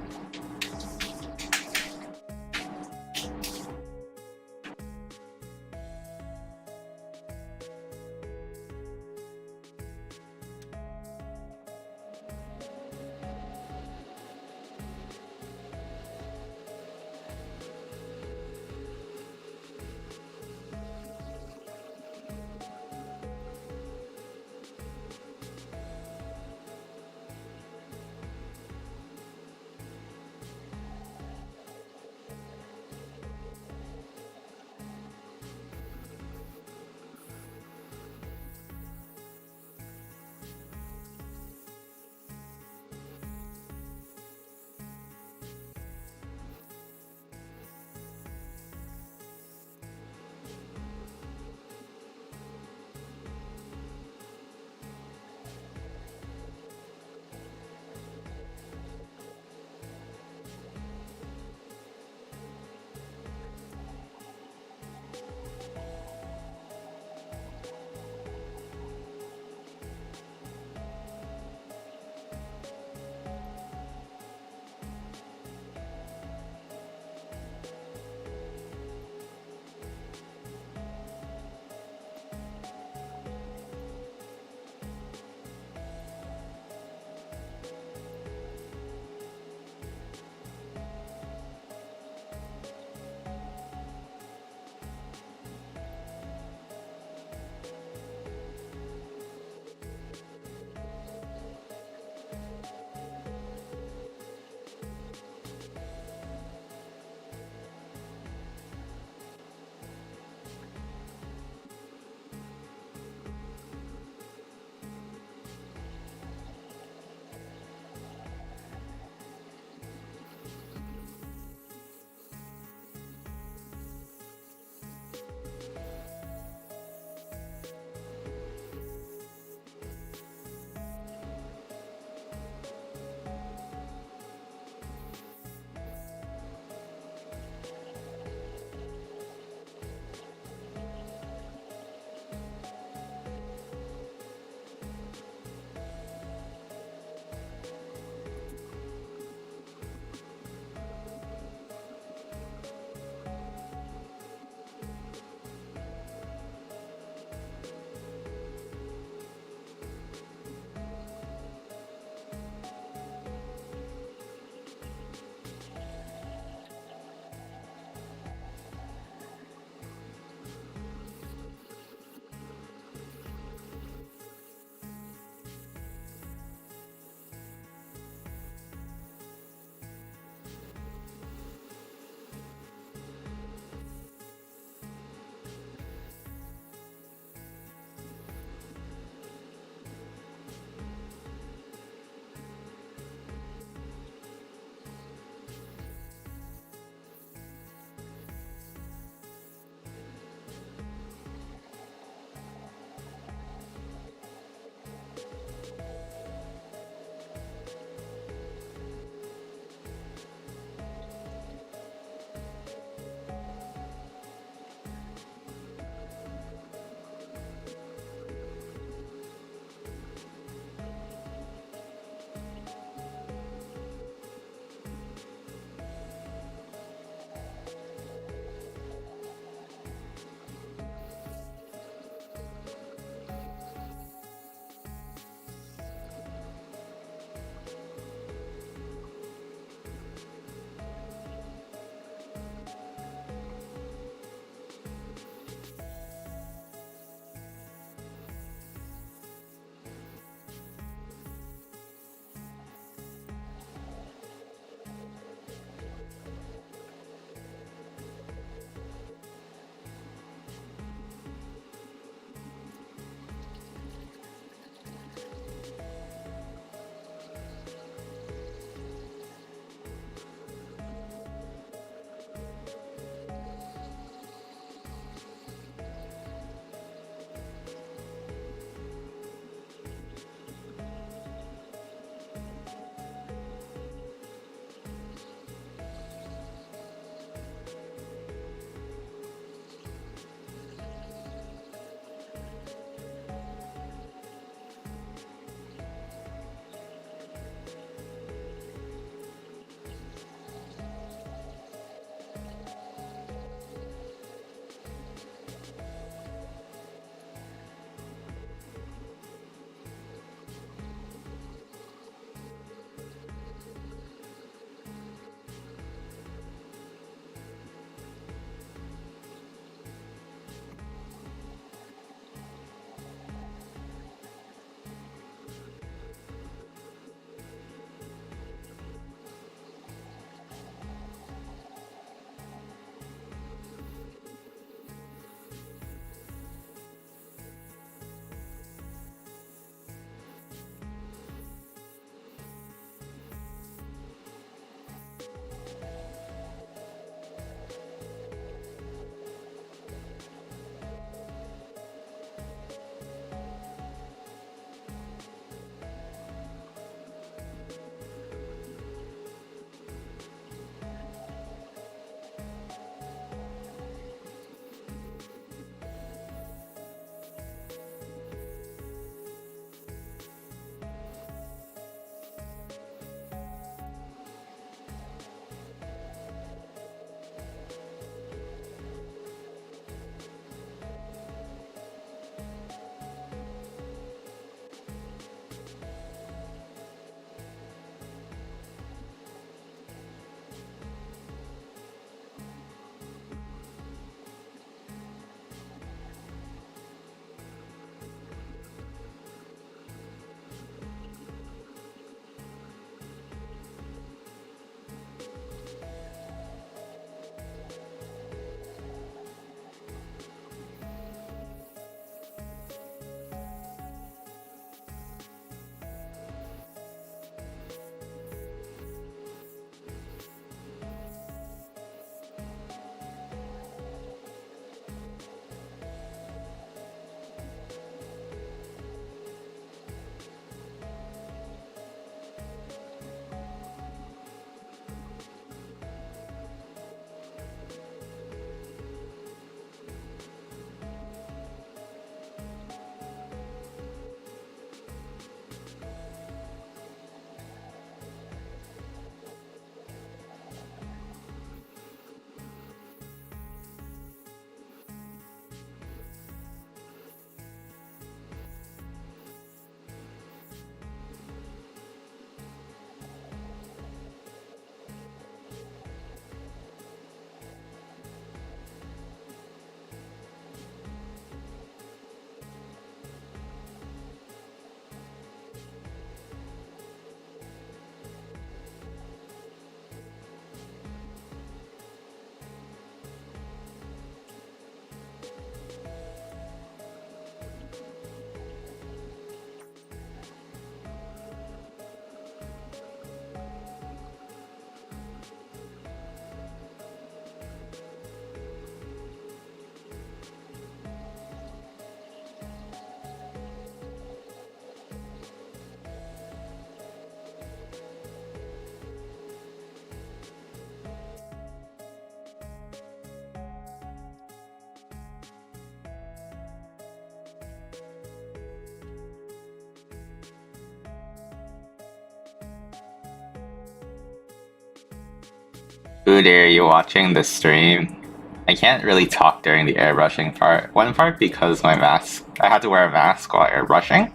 Udy, are you watching the stream? I can't really talk during the airbrushing part. One part because my mask, I had to wear a mask while airbrushing.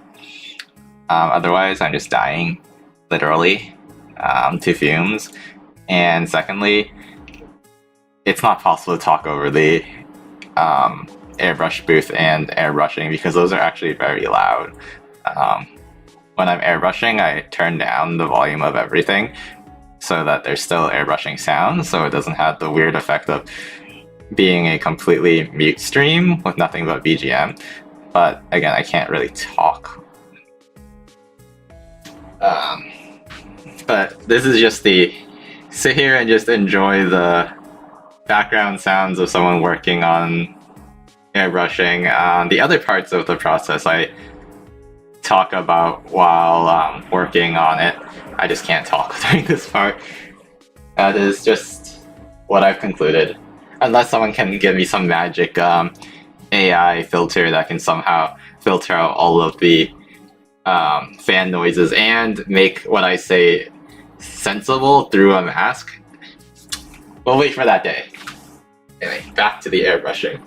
Otherwise, I'm just dying, literally, to fumes. And secondly, it's not possible to talk over the airbrush booth and airbrushing because those are actually very loud. When I'm airbrushing, I turn down the volume of everything so that there's still airbrushing sound, so it doesn't have the weird effect of being a completely mute stream with nothing but BGM. But again, I can't really talk. But this is just the sit here and just enjoy the background sounds of someone working on airbrushing. The other parts of the process I talk about while working on it. I just can't talk during this part. That is just what I've concluded. Unless someone can give me some magic AI filter that can somehow filter out all of the fan noises and make what I say sensible through a mask. We'll wait for that day. Anyway, back to the airbrushing.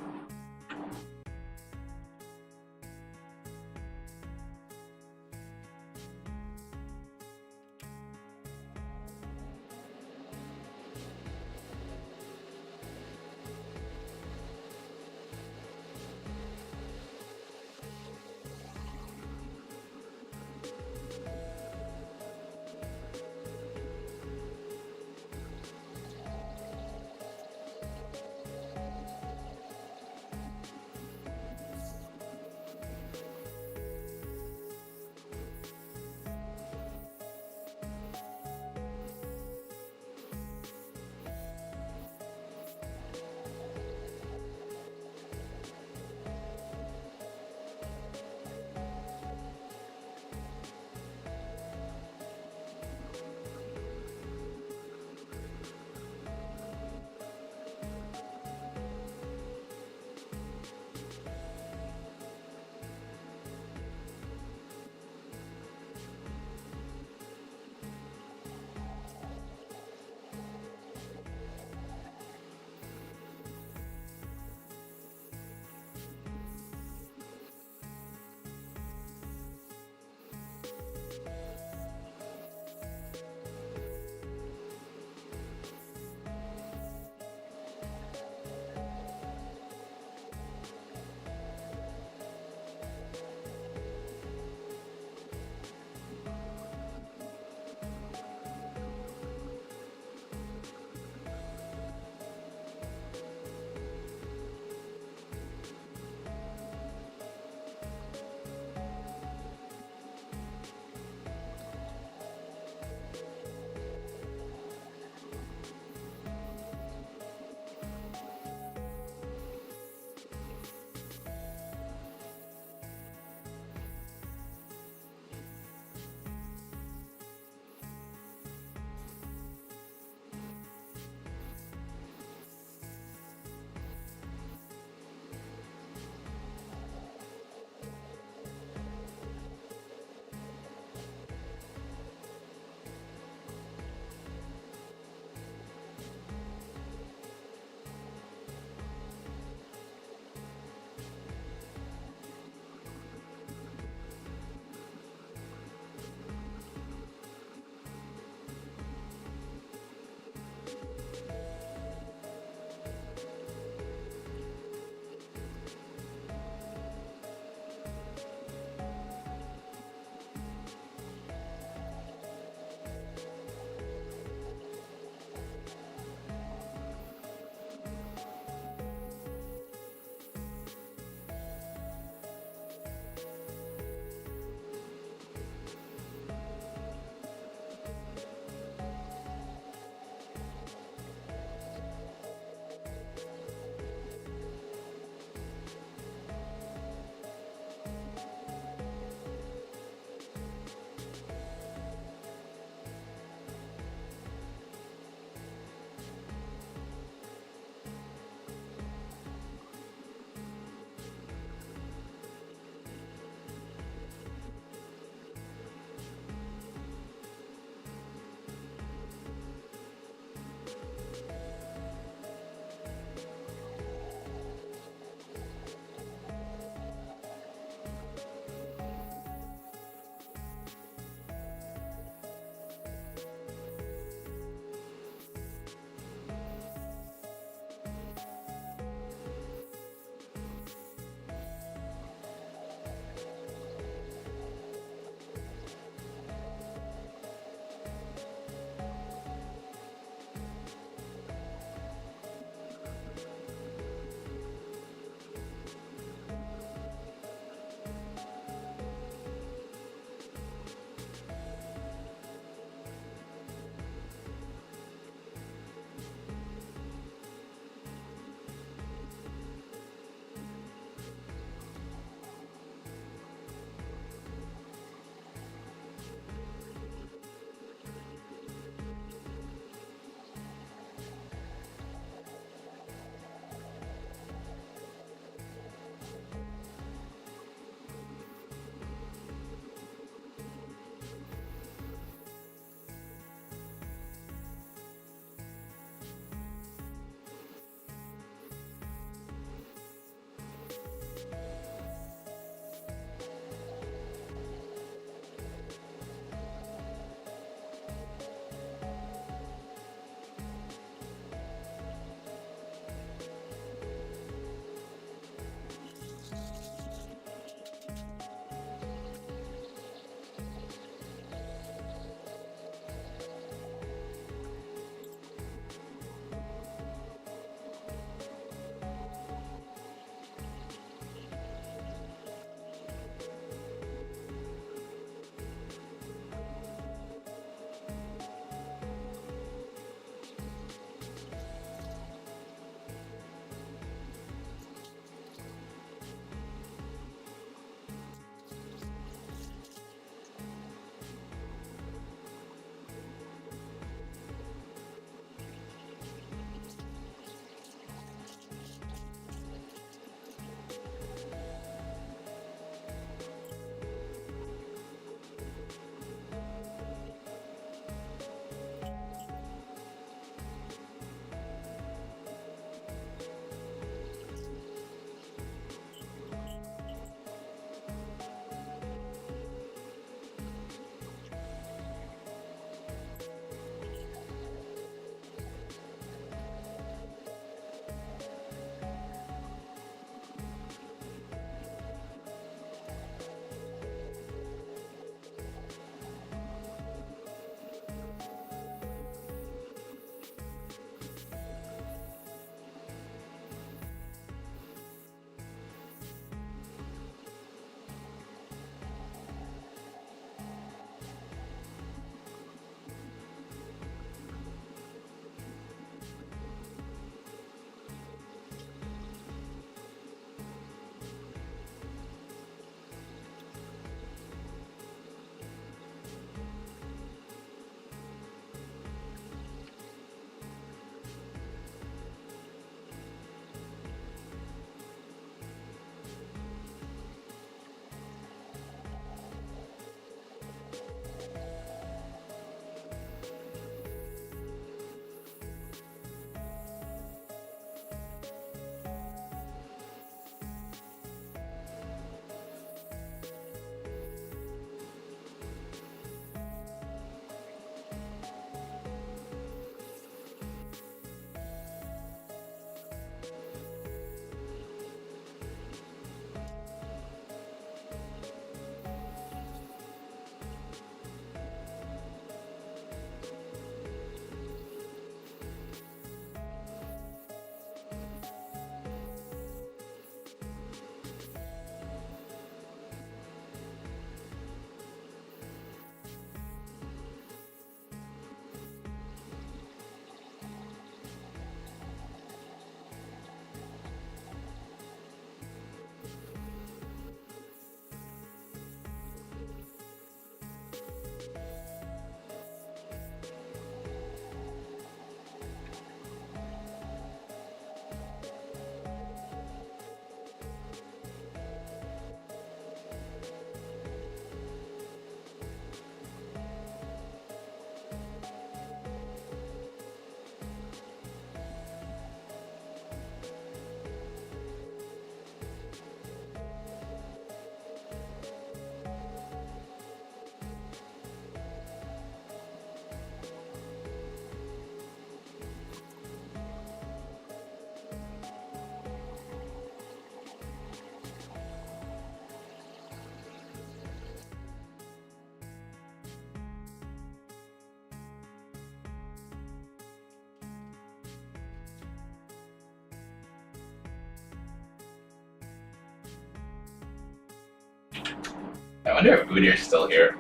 I wonder if Udyr's still here.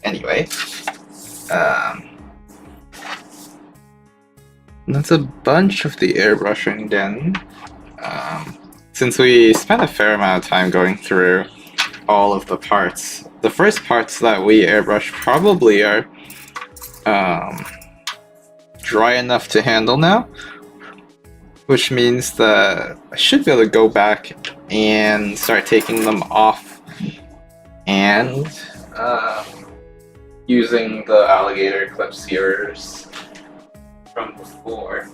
Anyway, that's a bunch of the airbrushing done. Since we spent a fair amount of time going through all of the parts, the first parts that we airbrush probably are dry enough to handle now, which means that I should be able to go back and start taking them off and using the Alligator clip skewers from before.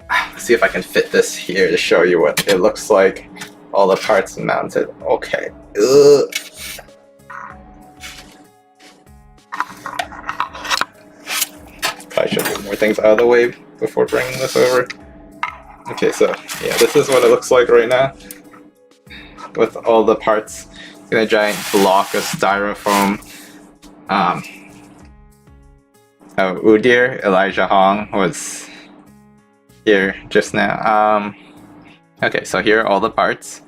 Let's see if I can fit this here to show you what it looks like. All the parts mounted. Okay. Ugh. Probably should move more things out of the way before bringing this over. Okay, so yeah, this is what it looks like right now with all the parts in a giant block of styrofoam. Udyr, Elijah Hong, was here just now. Okay, so here are all the parts.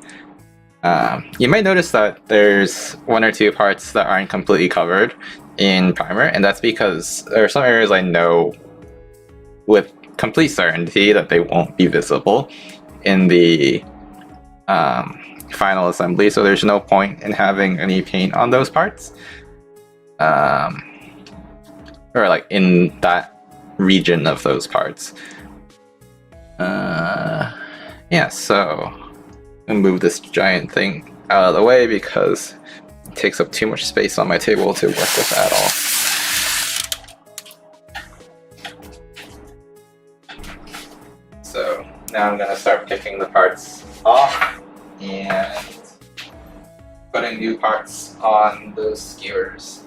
You might notice that there's one or two parts that aren't completely covered in primer, and that's because there are some areas I know with complete certainty that they won't be visible in the final assembly, so there's no point in having any paint on those parts. Or like in that region of those parts. Yeah, so I'll move this giant thing out of the way because it takes up too much space on my table to work with at all. So now I'm gonna start picking the parts off and putting new parts on those skewers.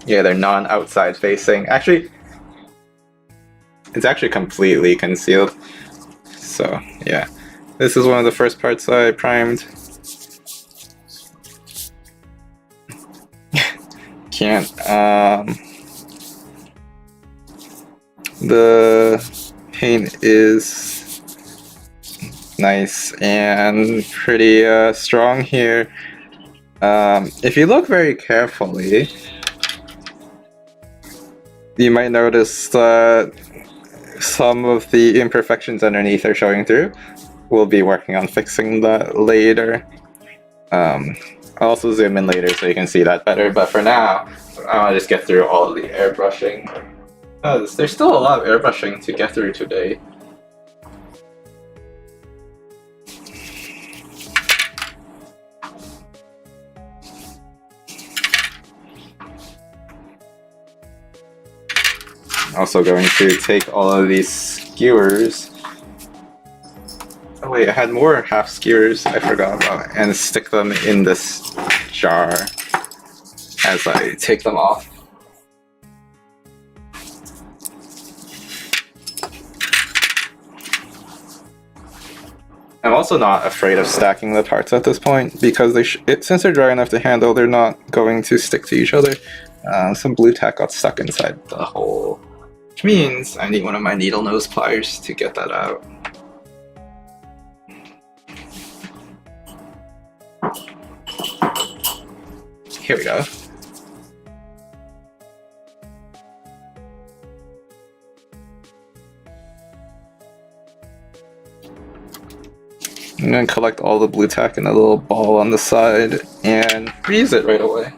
Yeah, they're non-outside facing. Actually, it's actually completely concealed. So yeah, this is one of the first parts I primed. Can't. The paint is nice and pretty strong here. If you look very carefully, you might notice that some of the imperfections underneath are showing through. We'll be working on fixing that later. I'll also zoom in later so you can see that better, but for now, I'll just get through all of the airbrushing. There's still a lot of airbrushing to get through today. Also going to take all of these skewers. Oh wait, I had more half skewers I forgot about, and stick them in this jar as I take them off. I'm also not afraid of stacking the parts at this point because since they're dry enough to handle, they're not going to stick to each other. Some blue tack got stuck inside the hole, which means I need one of my needle nose pliers to get that out. Here we go. I'm going to collect all the blue tack in a little ball on the side and reuse it right away.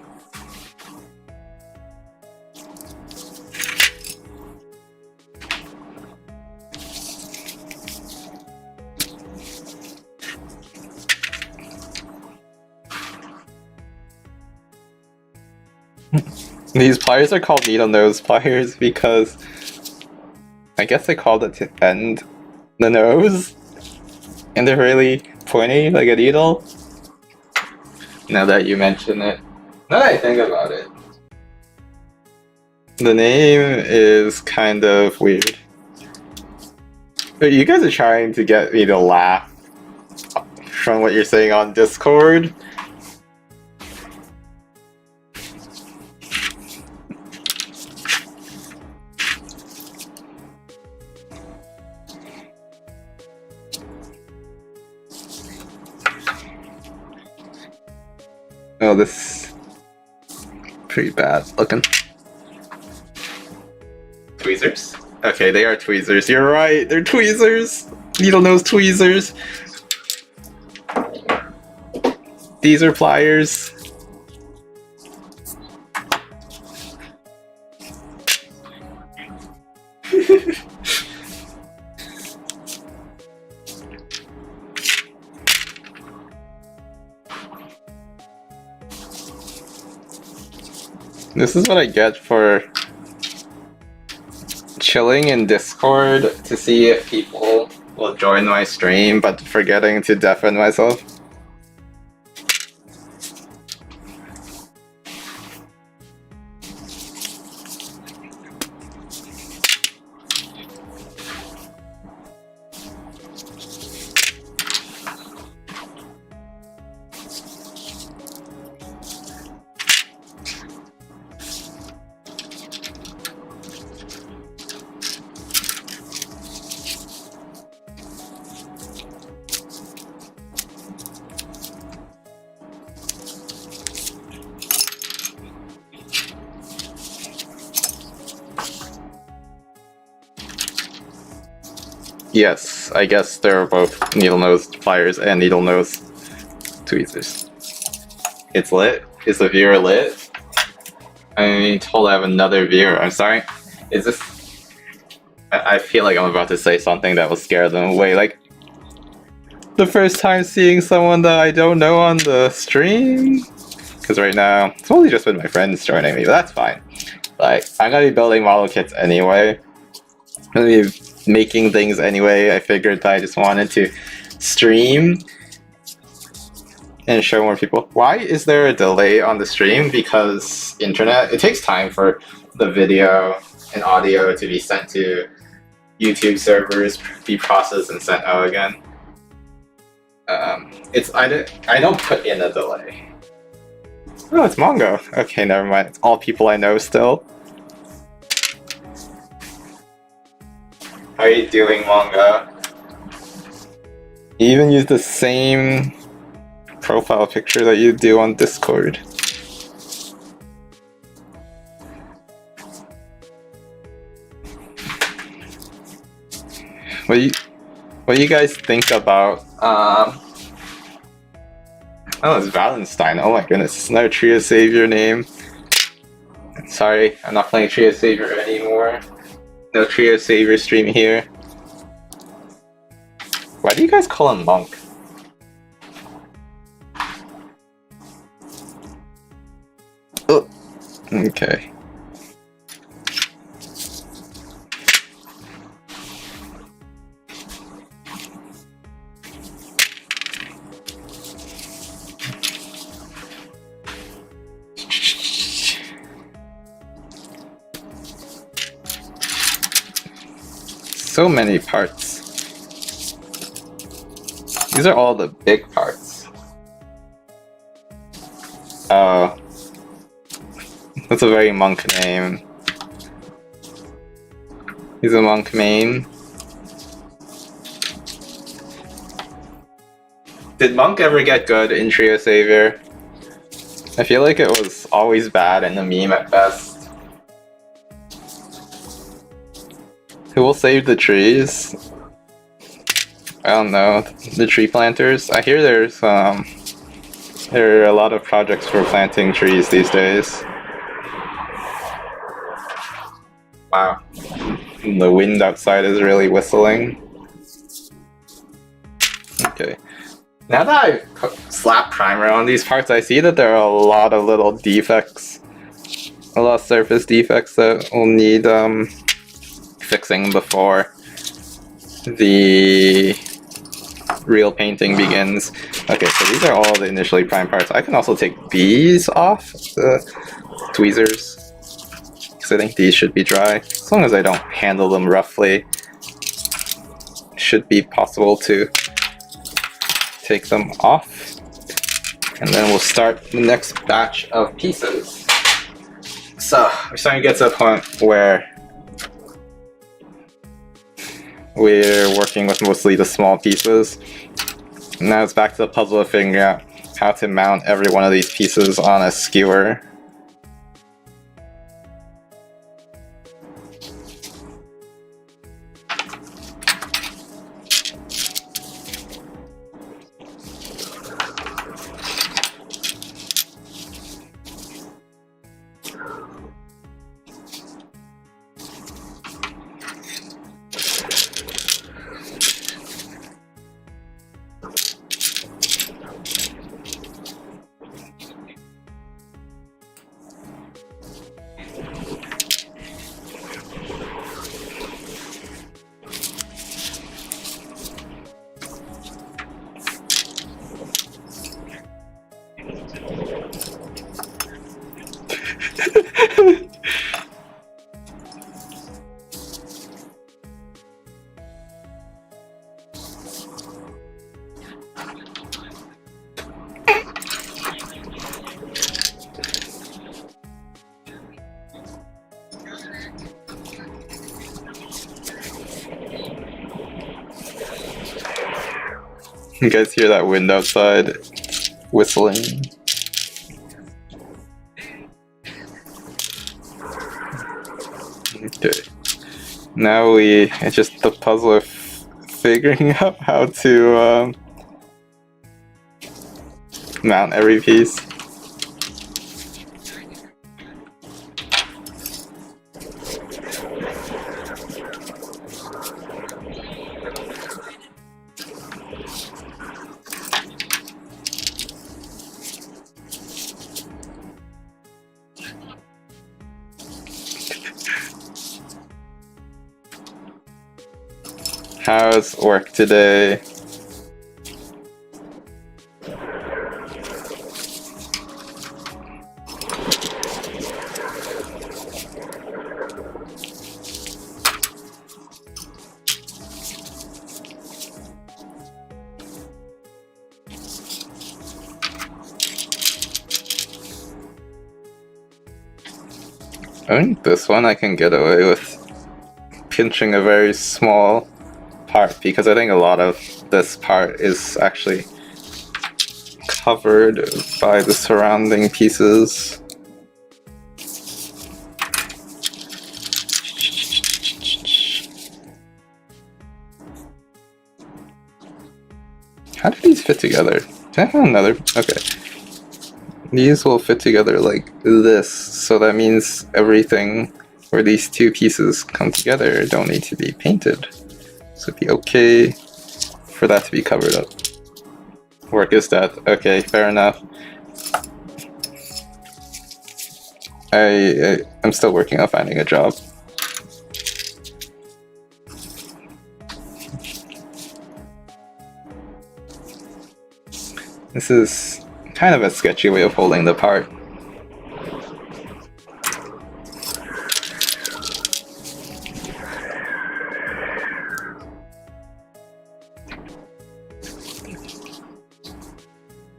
These pliers are called needle nose pliers because I guess they called it to bend the nose, and they're really pointy like a needle. Now that you mention it, now that I think about it, the name is kind of weird. But you guys are trying to get me to laugh from what you're saying on Discord. Oh, this pretty bad looking. Tweezers? Okay, they are tweezers. You're right, they're tweezers. Needle nose tweezers. These are pliers. This is what I get for chilling in Discord to see if people will join my stream, but forgetting to deafen myself. Yes, I guess they're both needle nose pliers and needle nose tweezers. It's lit? Is the viewer lit? I'm told I have another viewer. I'm sorry. Is this... I feel like I'm about to say something that will scare them away. Like, the first time seeing someone that I don't know on the stream? Because right now, it's only just been my friends joining me, but that's fine. Like, I'm gonna be building model kits anyway. I'm gonna be making things anyway. I figured that I just wanted to stream and show more people. Why is there a delay on the stream? Because internet, it takes time for the video and audio to be sent to YouTube servers, be processed and sent out again. I don't put in a delay. Oh, it's Mongo. Okay, never mind. It's all people I know still. How are you doing, Mongo? You even use the same profile picture that you do on Discord. What do you guys think about oh, it's Valentine. Oh my goodness, it's another Trio Savior name. Sorry, I'm not playing Trio Savior anymore. No Trio Savior stream here. Why do you guys call him Monk? Oh, okay. So many parts. These are all the big parts. Oh. That's a very Monk name. He's a Monk main. Did Monk ever get good in Trio Savior? I feel like it was always bad and a meme at best. Who will save the trees? I don't know. The tree planters? I hear there are a lot of projects for planting trees these days. Wow. The wind outside is really whistling. Okay. Now that I've slapped primer on these parts, I see that there are a lot of little defects. A lot of surface defects that will need fixing before the real painting begins. Okay, so these are all the initially primed parts. I can also take these off, the tweezers, because I think these should be dry. As long as I don't handle them roughly, it should be possible to take them off. And then we'll start the next batch of pieces. So, we're starting to get to a point where we're working with mostly the small pieces. Now it's back to the puzzle of figuring out how to mount every one of these pieces on a skewer. You guys hear that wind outside whistling? Okay. Now it's just the puzzle of figuring out how to mount every piece. How's work today? I think this one I can get away with pinching a very small part, because I think a lot of this part is actually covered by the surrounding pieces. How do these fit together? Do I have another? Okay. These will fit together like this, so that means everything where these two pieces come together don't need to be painted. So it'd be okay for that to be covered up. Work is death. Okay, fair enough. I'm still working on finding a job. This is kind of a sketchy way of holding the part.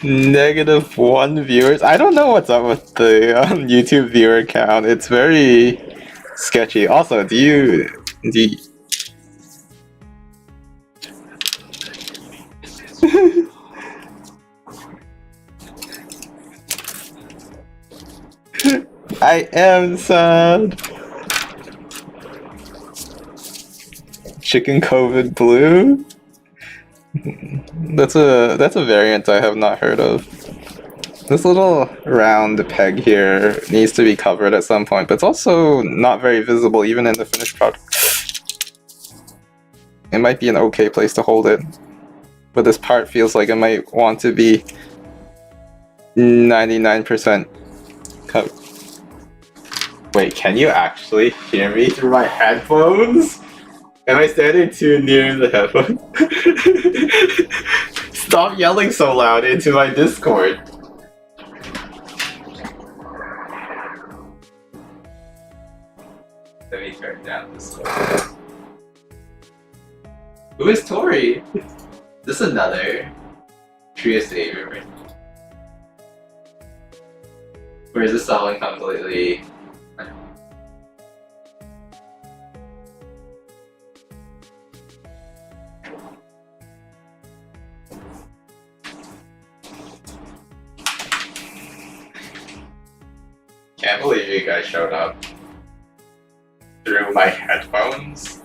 -1 viewers. I don't know what's up with the YouTube viewer count. It's very sketchy. Also, do you I am sad. Chicken COVID blue? That's a variant I have not heard of. This little round peg here needs to be covered at some point, but it's also not very visible even in the finished product. It might be an okay place to hold it, but this part feels like it might want to be 99% covered. Wait, can you actually hear me through my headphones? Am I standing too near the headphones? Stop yelling so loud into my Discord. Let me turn down this one. Who is Tori? This is another Tree of Savior. Or is this someone completely... Can't believe you guys showed up through my headphones.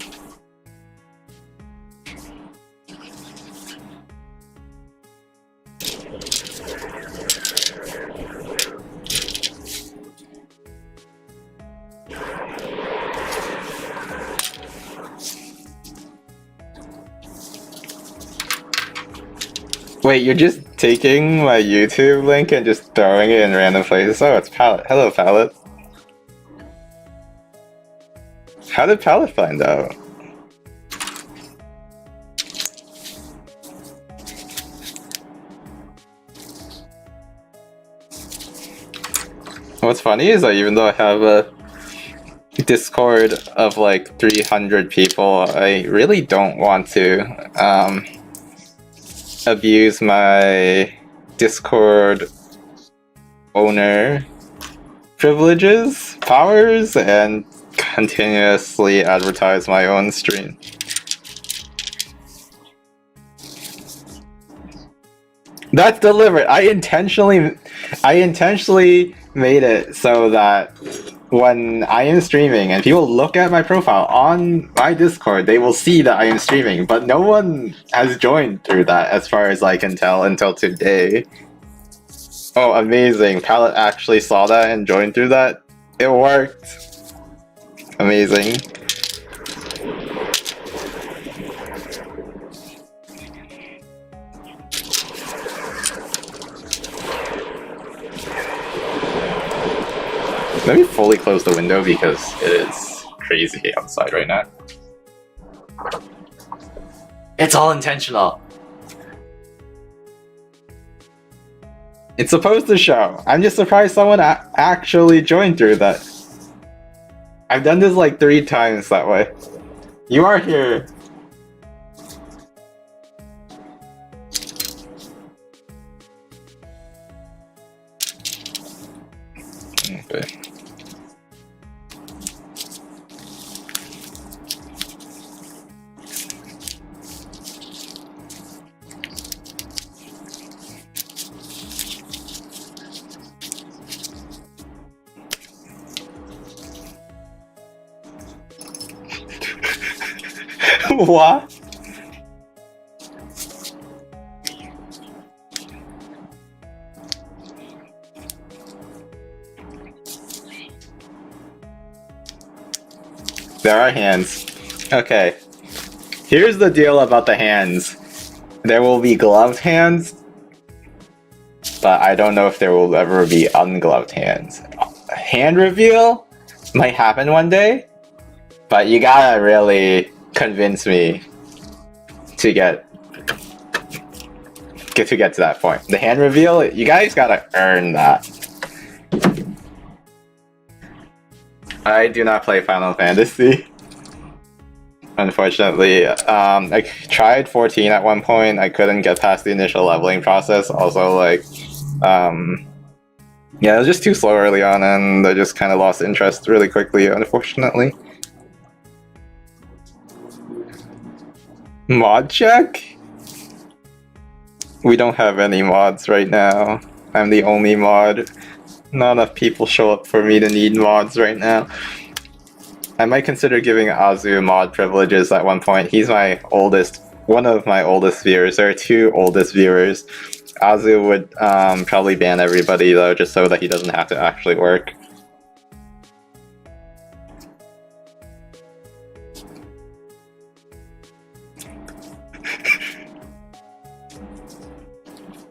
Wait, you're just taking my YouTube link and just throwing it in random places? Oh, it's Palette. Hello, Palette. How did Palette find out? What's funny is that even though I have a Discord of like 300 people, I really don't want to abuse my Discord owner privileges, powers, and continuously advertise my own stream. That's deliberate. I intentionally made it so that when I am streaming and people look at my profile on my Discord, they will see that I am streaming, but no one has joined through that as far as I can tell until today. Oh, amazing. Palette actually saw that and joined through that. It worked. Amazing. Let me fully close the window because it is crazy outside right now. It's all intentional. It's supposed to show. I'm just surprised someone actually joined through that. I've done this like 3 times that way. You are here. Okay. What? There are hands. Okay. Here's the deal about the hands. There will be gloved hands, but I don't know if there will ever be ungloved hands. Hand reveal might happen one day, but you gotta really convince me to get to that point. The hand reveal, you guys gotta earn that. I do not play Final Fantasy. Unfortunately, I tried 14 at one point. I couldn't get past the initial leveling process. Also, like, yeah, it was just too slow early on, and I just kind of lost interest really quickly, unfortunately. Mod check? We don't have any mods right now. I'm the only mod. Not enough people show up for me to need mods right now. I might consider giving Azu mod privileges at one point. He's my oldest, one of my oldest viewers. There are 2 oldest viewers. Azu would probably ban everybody though, just so that he doesn't have to actually work.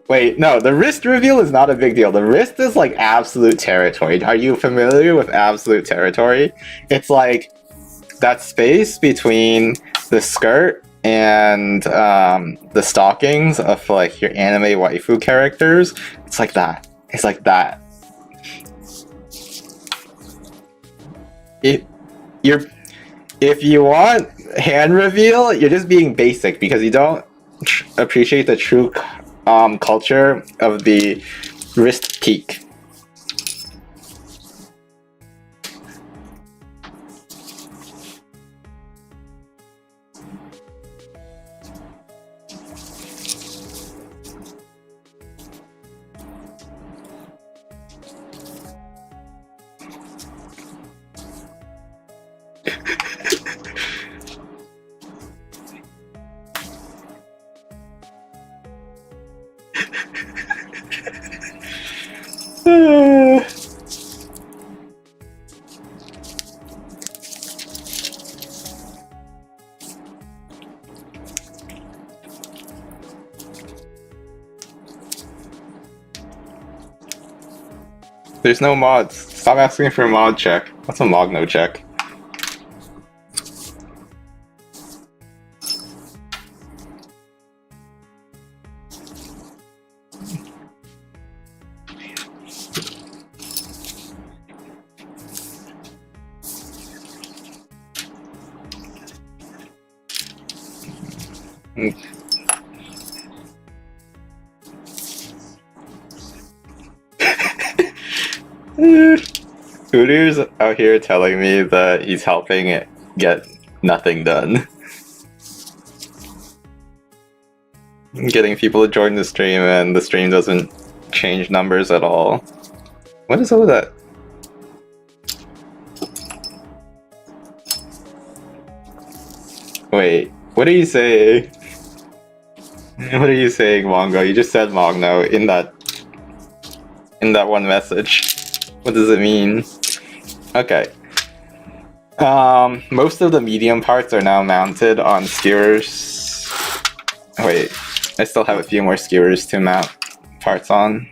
Wait, no, the wrist reveal is not a big deal. The wrist is like absolute territory. Are you familiar with absolute territory? It's like that space between the skirt and the stockings of like your anime waifu characters. It's like that. It's like that. If you want hand reveal, you're just being basic because you don't appreciate the true culture of the wrist peak. There's no mods. Stop asking for a mod check. What's a mod no check? Hootier's out here telling me that he's helping it get nothing done. Getting people to join the stream and the stream doesn't change numbers at all. What is all that? Wait, what are you saying? What are you saying, Mongo? You just said Mogno in that one message. What does it mean? Okay. Most of the medium parts are now mounted on skewers. Wait, I still have a few more skewers to mount parts on.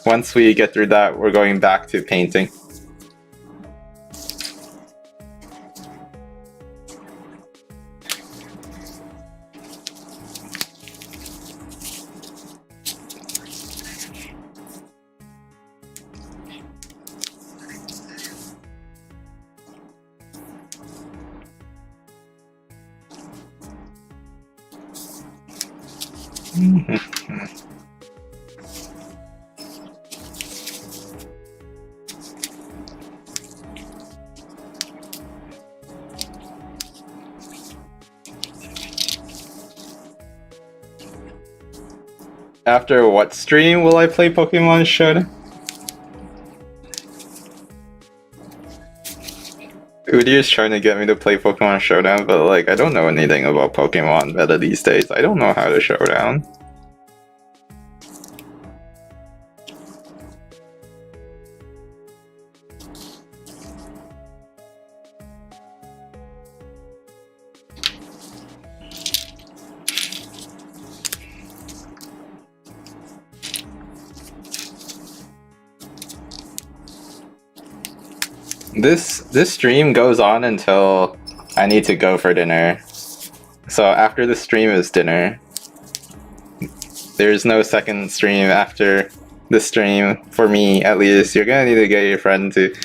Once we get through that, we're going back to painting. After what stream will I play Pokemon Showdown? Udier's trying to get me to play Pokemon Showdown, but like, I don't know anything about Pokemon meta these days. I don't know how to Showdown. This stream goes on until I need to go for dinner. So after the stream is dinner. There's no second stream after the stream, for me at least. You're gonna need to get your friend to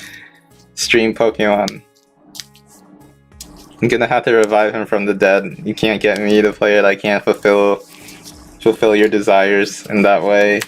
stream Pokemon. I'm gonna have to revive him from the dead. You can't get me to play it. I can't fulfill your desires in that way.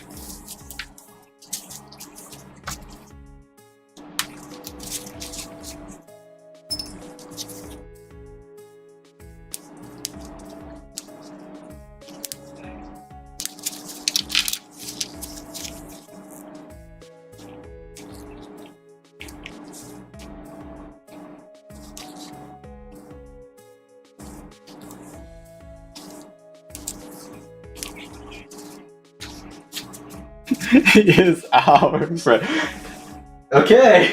He is our friend. Okay.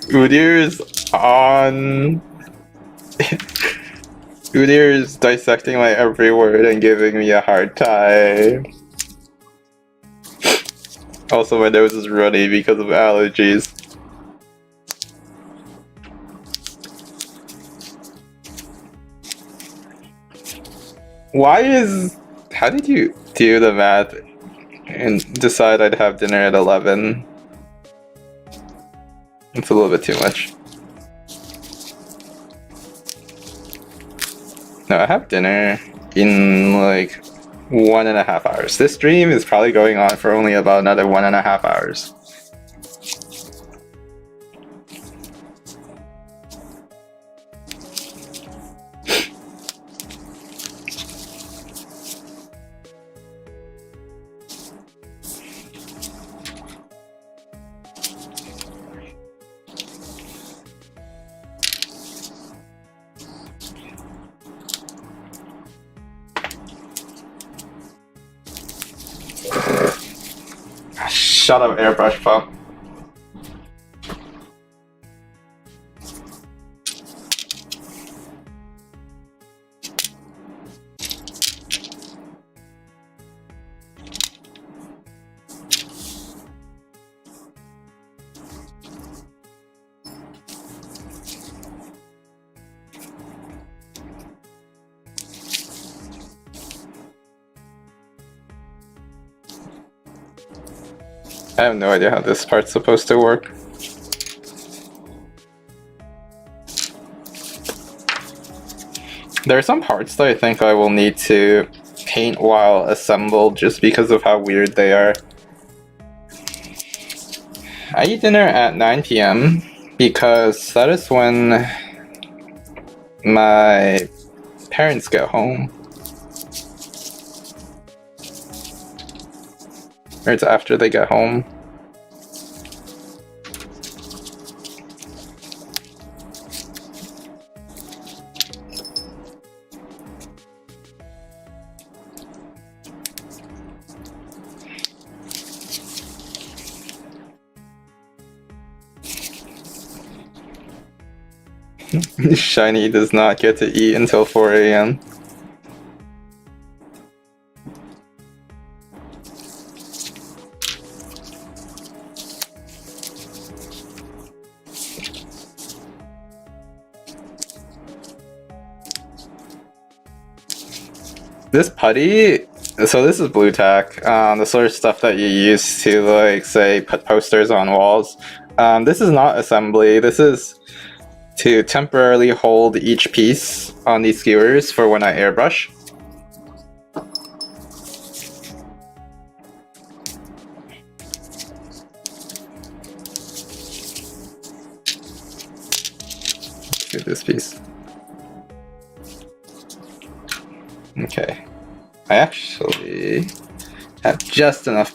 Udier's on. Udier's dissecting my every word and giving me a hard time. Also, my nose is runny because of allergies. How did you do the math and decide I'd have dinner at 11? It's a little bit too much. No, I have dinner in like 1.5 hours. This stream is probably going on for only about another 1.5 hours. Shout out Airbrush Pump. I have no idea how this part's supposed to work. There are some parts that I think I will need to paint while assembled just because of how weird they are. I eat dinner at 9 p.m. because that is when my parents get home. Or it's after they get home. Shiny does not get to eat until 4 a.m. This putty, so this is blue tack, the sort of stuff that you use to, like, say, put posters on walls. This is not assembly. This is to temporarily hold each piece on these skewers for when I airbrush. Let's do this piece. Okay, I actually have just enough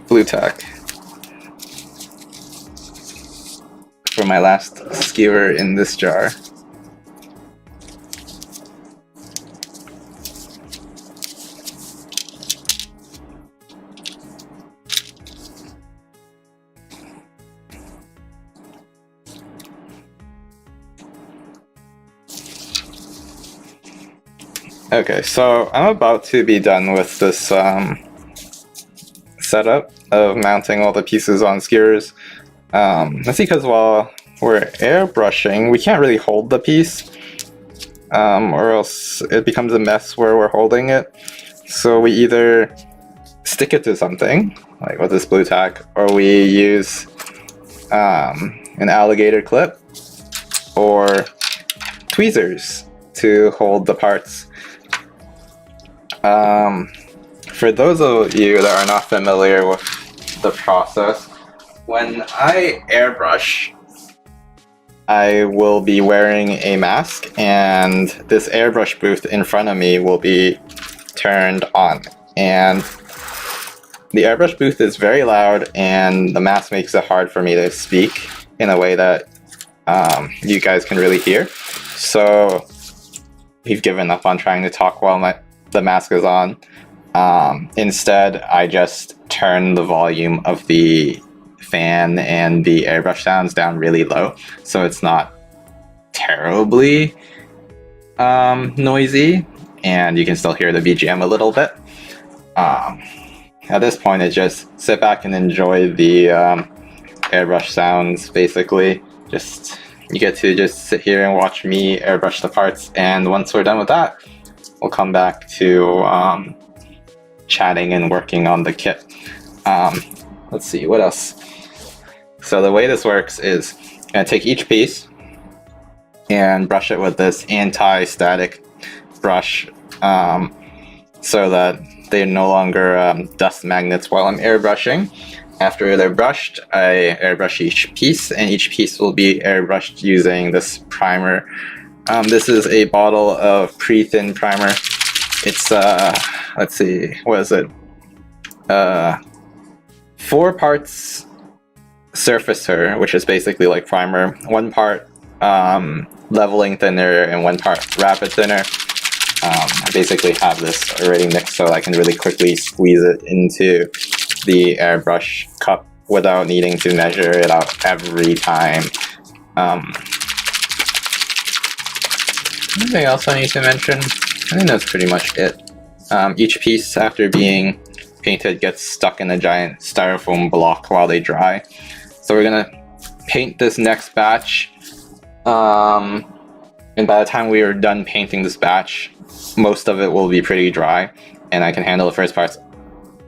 blue tack for my last skewer in this jar. Okay, so I'm about to be done with this setup of mounting all the pieces on skewers. That's because while we're airbrushing, we can't really hold the piece, or else it becomes a mess where we're holding it. So we either stick it to something, like with this blue tack, or we use an alligator clip or tweezers to hold the parts. For those of you that are not familiar with the process, when I airbrush, I will be wearing a mask, and this airbrush booth in front of me will be turned on. And the airbrush booth is very loud, and the mask makes it hard for me to speak in a way that you guys can really hear. So we've given up on trying to talk while the mask is on. Instead, I just turn the volume of the fan and the airbrush sounds down really low, so it's not terribly noisy, and you can still hear the BGM a little bit. At this point, it's just sit back and enjoy the airbrush sounds, basically. You get to just sit here and watch me airbrush the parts, and once we're done with that, we'll come back to chatting and working on the kit. Let's see, what else? So the way this works is I'm going to take each piece and brush it with this anti-static brush so that they're no longer dust magnets while I'm airbrushing. After they're brushed, I airbrush each piece, and each piece will be airbrushed using this primer. This is a bottle of pre-thin primer. It's, let's see, what is it? 4 parts surfacer, which is basically like primer, 1 part leveling thinner, and 1 part rapid thinner. I basically have this already mixed so I can really quickly squeeze it into the airbrush cup without needing to measure it out every time. Anything else I need to mention? I think that's pretty much it. Each piece, after being painted, gets stuck in a giant styrofoam block while they dry. So we're gonna paint this next batch, and by the time we are done painting this batch, most of it will be pretty dry, and I can handle the first parts.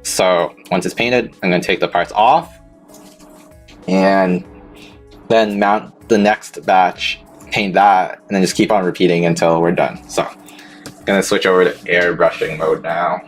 So once it's painted, I'm gonna take the parts off, and then mount the next batch, paint that, and then just keep on repeating until we're done. So I'm gonna switch over to airbrushing mode now.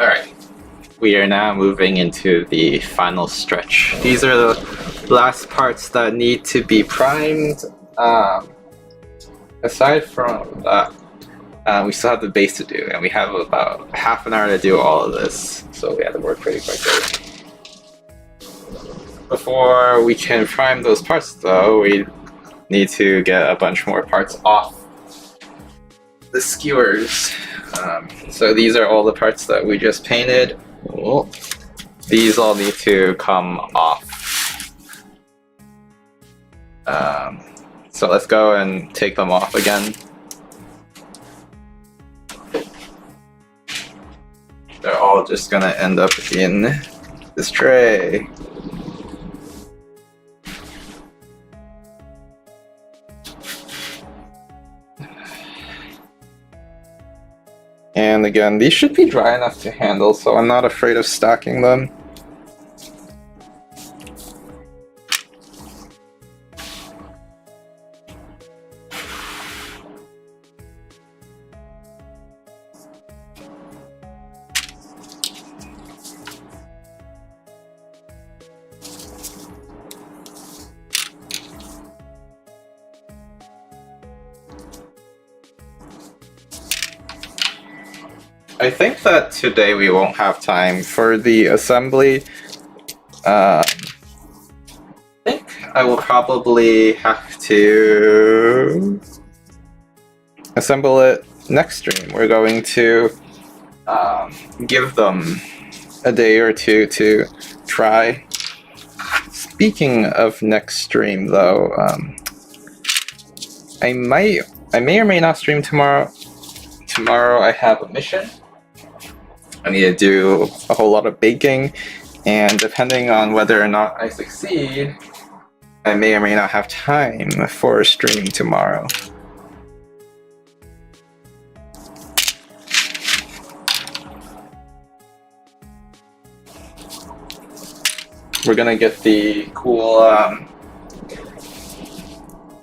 Alright, we are now moving into the final stretch. These are the last parts that need to be primed. Aside from that, we still have the base to do, and we have about half an hour to do all of this, so we have to work pretty quickly. Before we can prime those parts though, we need to get a bunch more parts off the skewers. So these are all the parts that we just painted. Oh, these all need to come off. So let's go and take them off again. They're all just gonna end up in this tray. And again, these should be dry enough to handle, so I'm not afraid of stacking them. I think that today we won't have time for the assembly. I think I will probably have to assemble it next stream. We're going to give them a day or two to try. Speaking of next stream though, I may or may not stream tomorrow. Tomorrow I have a mission. I need to do a whole lot of baking, and depending on whether or not I succeed, I may or may not have time for a stream tomorrow. We're gonna get the cool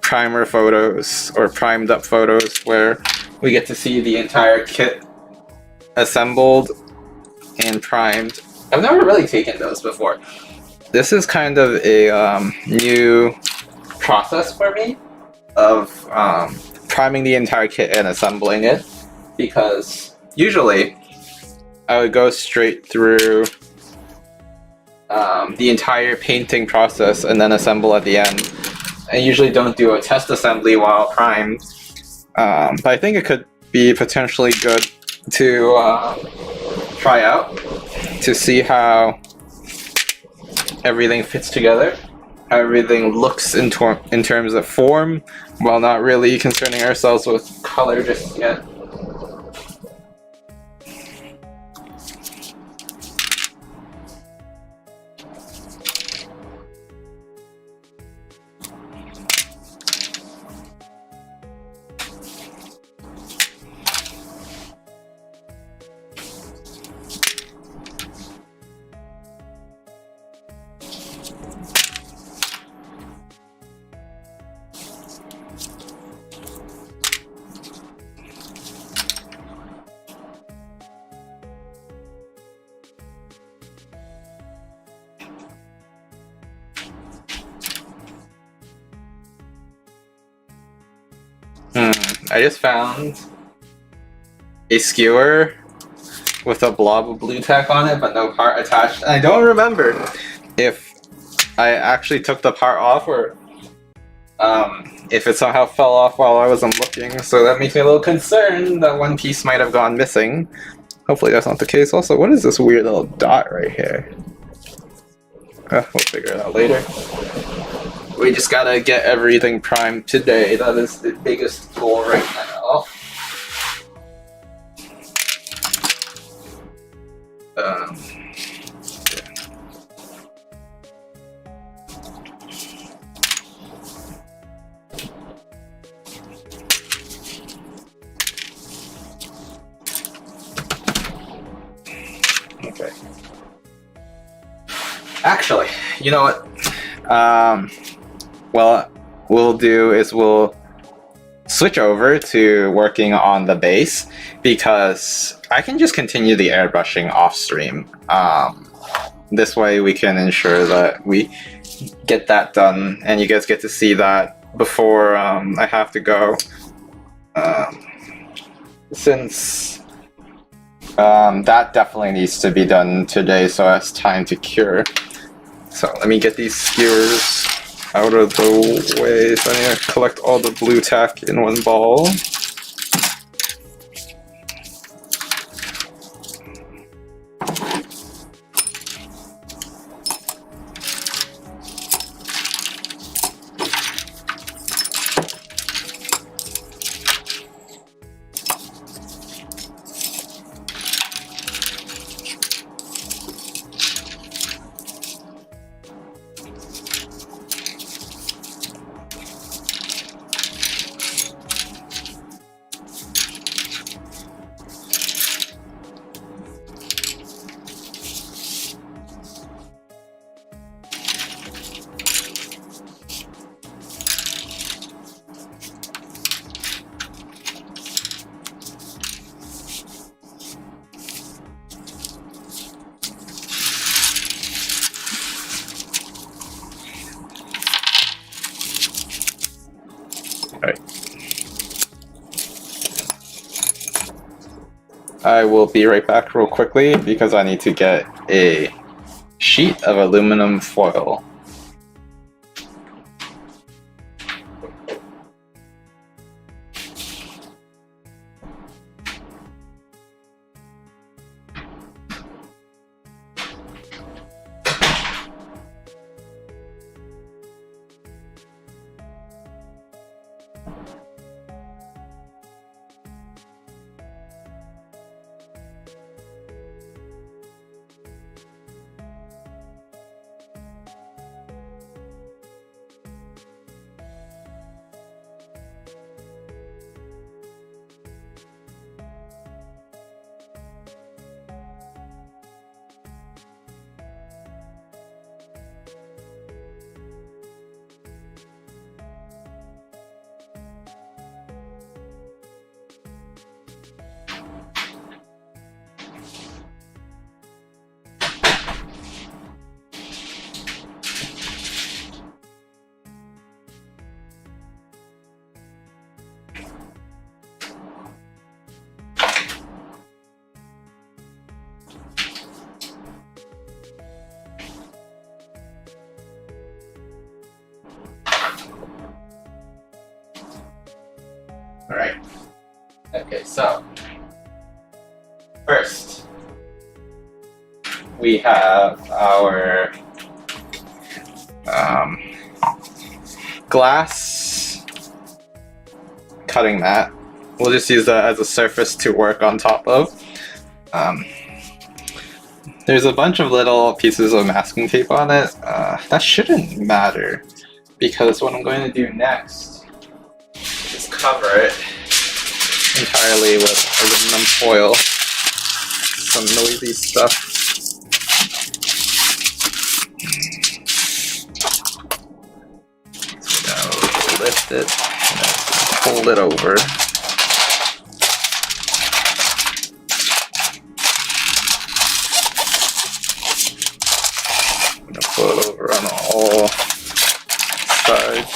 primer photos, or primed up photos, where we get to see the entire kit assembled and primed. I've never really taken those before. This is kind of a new process for me of priming the entire kit and assembling it, because usually I would go straight through the entire painting process and then assemble at the end. I usually don't do a test assembly while primed, but I think it could be potentially good to try out to see how everything fits together, how everything looks in terms of form, while not really concerning ourselves with color just yet. I just found a skewer with a blob of blue tack on it, but no part attached. And I don't remember if I actually took the part off, or if it somehow fell off while I was unlooking. So that makes me a little concerned that one piece might have gone missing. Hopefully that's not the case. Also, what is this weird little dot right here? We'll figure it out later. We just gotta get everything primed today. That is the biggest goal right now. Yeah. Okay. Actually, you know what? Well, we'll do is we'll switch over to working on the base, because I can just continue the airbrushing off stream. This way we can ensure that we get that done, and you guys get to see that before I have to go. Since that definitely needs to be done today, so it's time to cure. So let me get these skewers out of the way. So I need to collect all the blue tack in one ball. I will be right back real quickly because I need to get a sheet of aluminum foil. Alright. Okay, so first we have our glass cutting mat. We'll just use that as a surface to work on top of. There's a bunch of little pieces of masking tape on it. That shouldn't matter, because what I'm going to do next is cover it entirely with aluminum foil. Some noisy stuff. So now we'll lift it and fold it over. I'm gonna fold it over on all sides.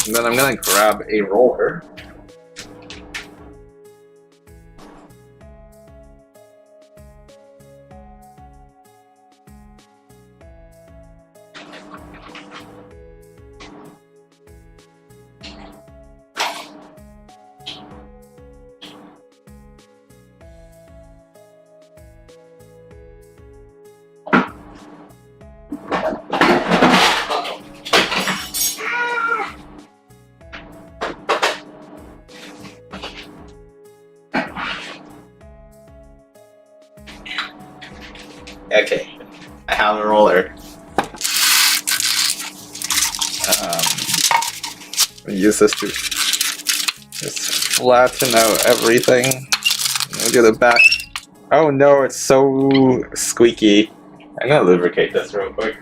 And then I'm gonna grab a roller. Okay, I have a roller. use this to just flatten out everything. We'll do the back. Oh no, it's so squeaky. I'm gonna lubricate this real quick.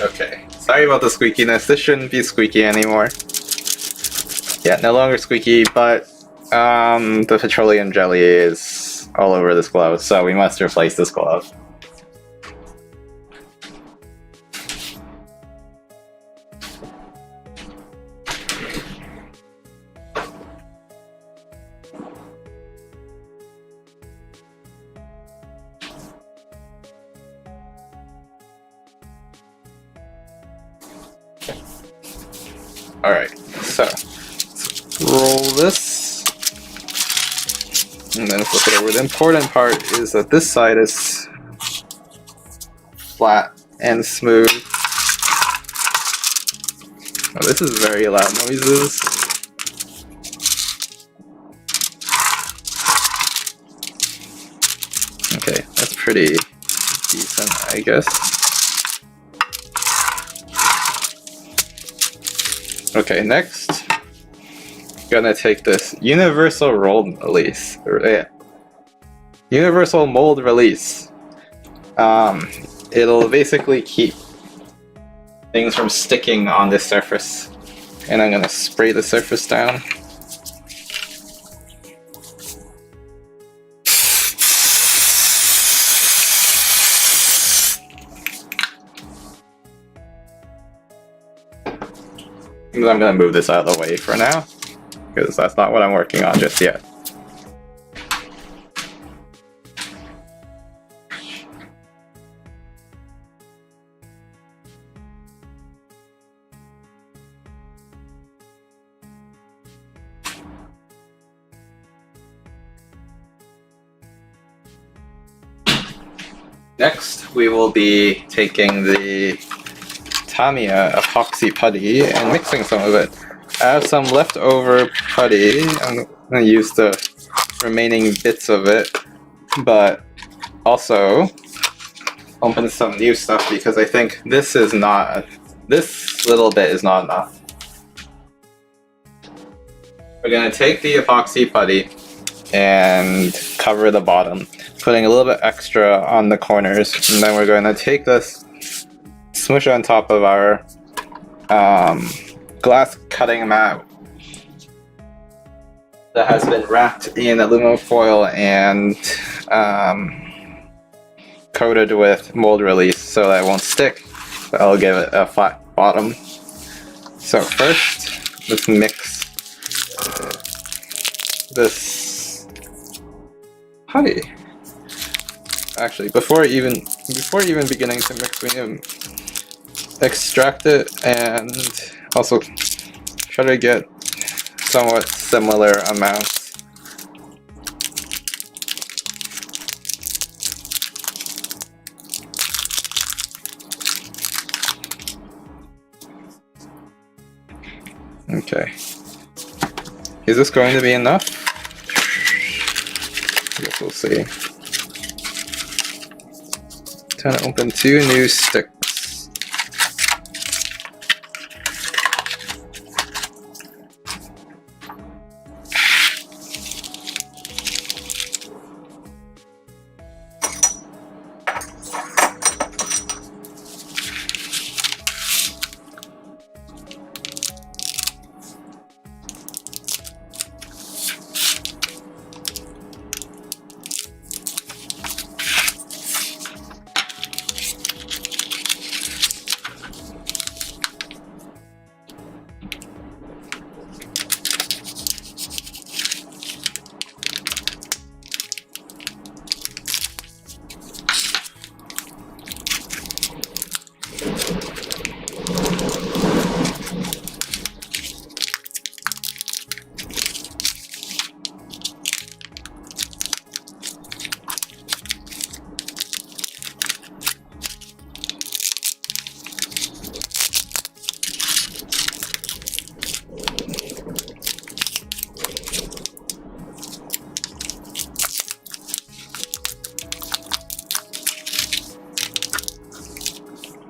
Okay, sorry about the squeakiness. This shouldn't be squeaky anymore. Yeah, no longer squeaky, but the petroleum jelly is all over this glove, so we must replace this glove. Alright, so let's roll this, and then flip it over. The important part is that this side is flat and smooth. Oh, this is very loud noises. Okay, that's pretty decent, I guess. Okay, next, gonna take this universal mold release. Universal mold release. It'll basically keep things from sticking on this surface, and I'm gonna spray the surface down. I'm gonna move this out of the way for now, because that's not what I'm working on just yet. Next, we will be taking the Tamiya Epoxy Putty and mixing some of it. I have some leftover putty. I'm going to use the remaining bits of it, but also open some new stuff because I think this little bit is not enough. We're going to take the epoxy putty and cover the bottom, putting a little bit extra on the corners, and then we're going to take this, smush it on top of our glass cutting mat that has been wrapped in aluminum foil and coated with mold release so that it won't stick, but I'll give it a flat bottom. So first, let's mix this putty. Actually, before even beginning to mix, we need to extract it and also try to get somewhat similar amounts. Okay. Is this going to be enough? I guess we'll see. Time to open 2 new sticks.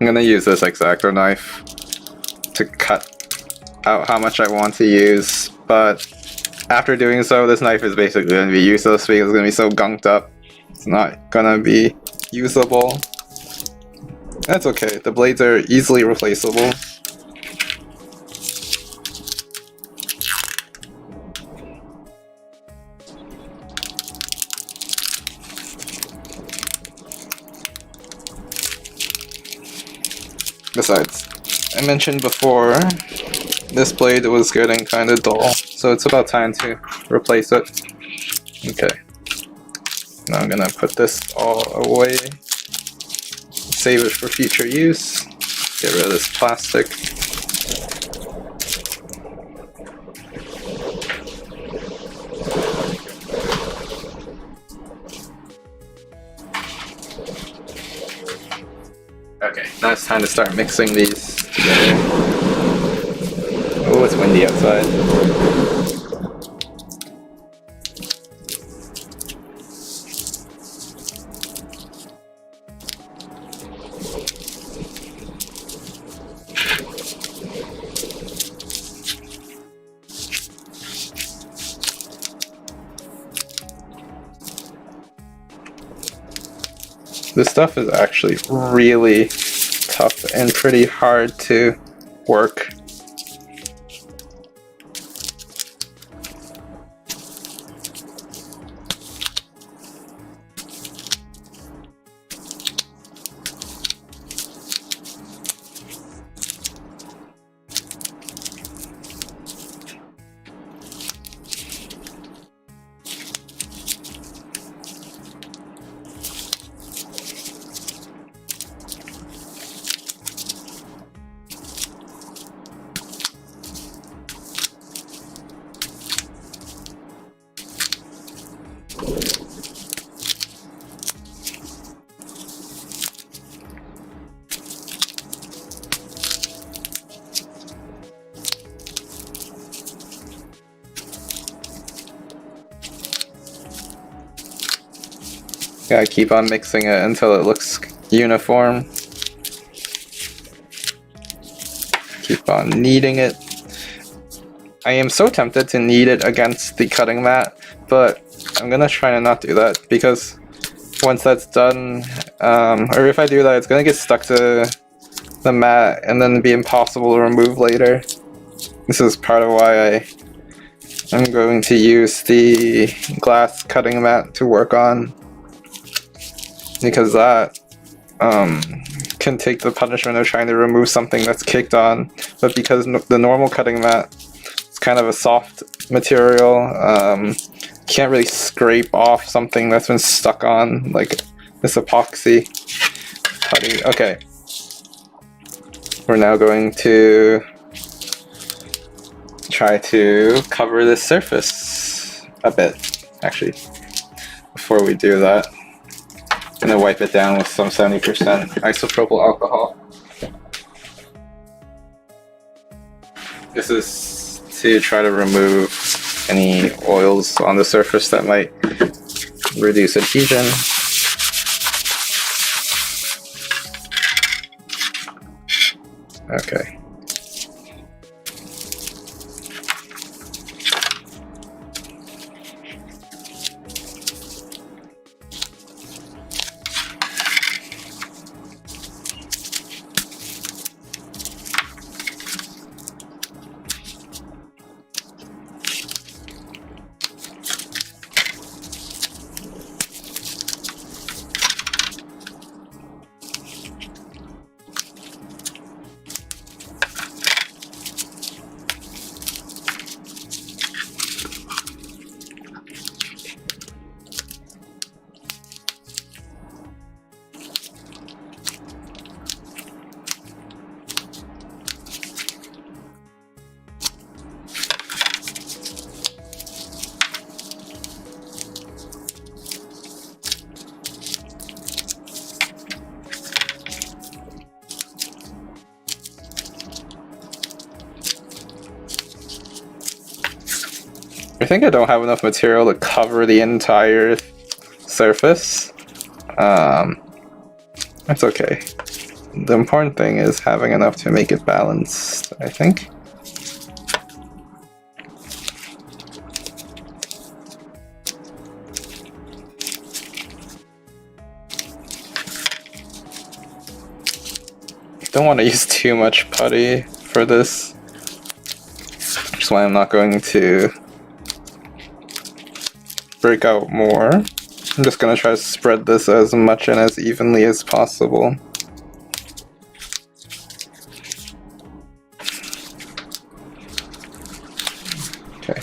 I'm gonna use this X-Acto knife to cut out how much I want to use, but after doing so, this knife is basically gonna be useless because it's gonna be so gunked up. It's not gonna be usable. That's okay, the blades are easily replaceable. Besides, I mentioned before, this blade was getting kinda dull, so it's about time to replace it. Okay. Now I'm gonna put this all away. Save it for future use. Get rid of this plastic. Okay, now it's time to start mixing these together. Oh, it's windy outside. This stuff is actually really tough and pretty hard to work. Gotta keep on mixing it until it looks uniform. Keep on kneading it. I am so tempted to knead it against the cutting mat, but I'm gonna try to not do that because once that's done, or if I do that, it's gonna get stuck to the mat and then be impossible to remove later. This is part of why I'm going to use the glass cutting mat to work on, because that can take the punishment of trying to remove something that's caked on, but because the normal cutting mat is kind of a soft material, can't really scrape off something that's been stuck on, like this epoxy putty. Okay, we're now going to try to cover this surface a bit. Actually, before we do that, I'm gonna wipe it down with some 70% isopropyl alcohol. This is to try to remove any oils on the surface that might reduce adhesion. Okay. I think I don't have enough material to cover the entire surface. That's okay. The important thing is having enough to make it balanced, I think. Don't want to use too much putty for this, which is why I'm not going to break out more. I'm just gonna try to spread this as much and as evenly as possible. Okay,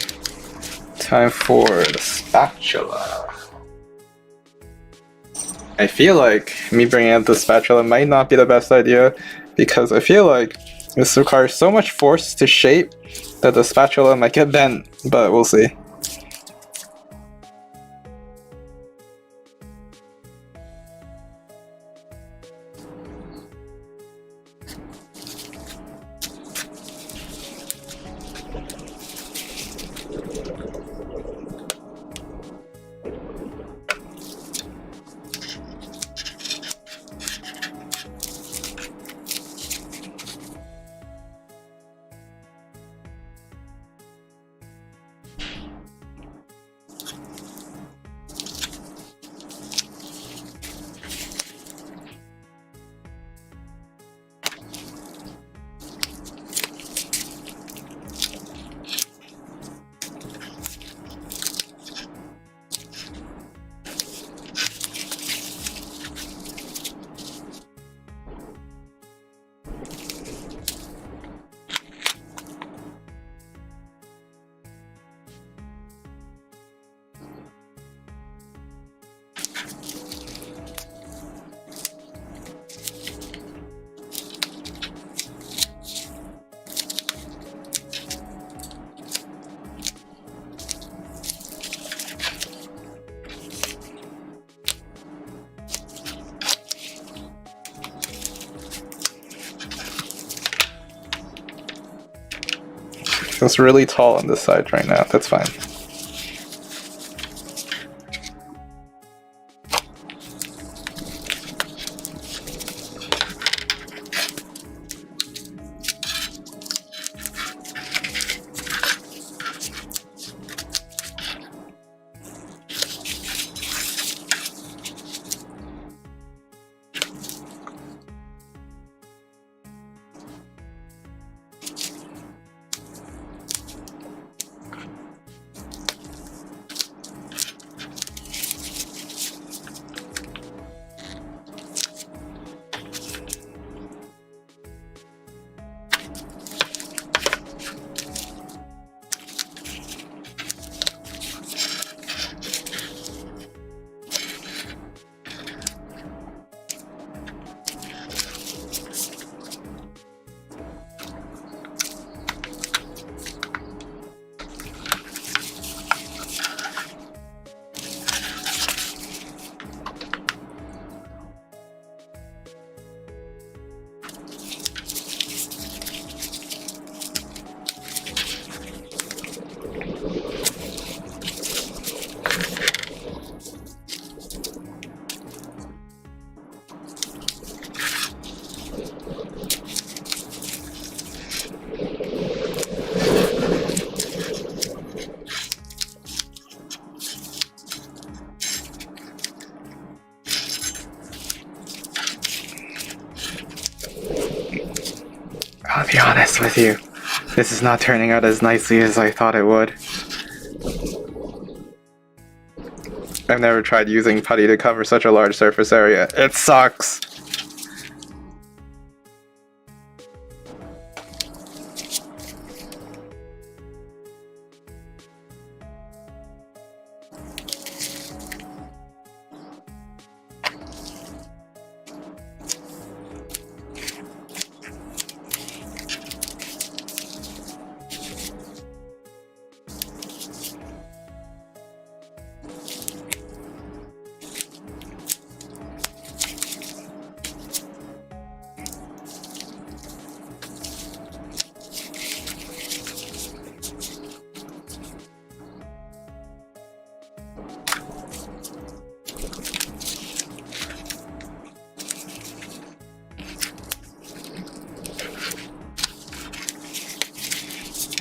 time for the spatula. I feel like me bringing out the spatula might not be the best idea, because I feel like this requires so much force to shape that the spatula might get bent, but we'll see. Feels really tall on this side right now, that's fine. I'll be honest with you. This is not turning out as nicely as I thought it would. I've never tried using putty to cover such a large surface area. It sucks!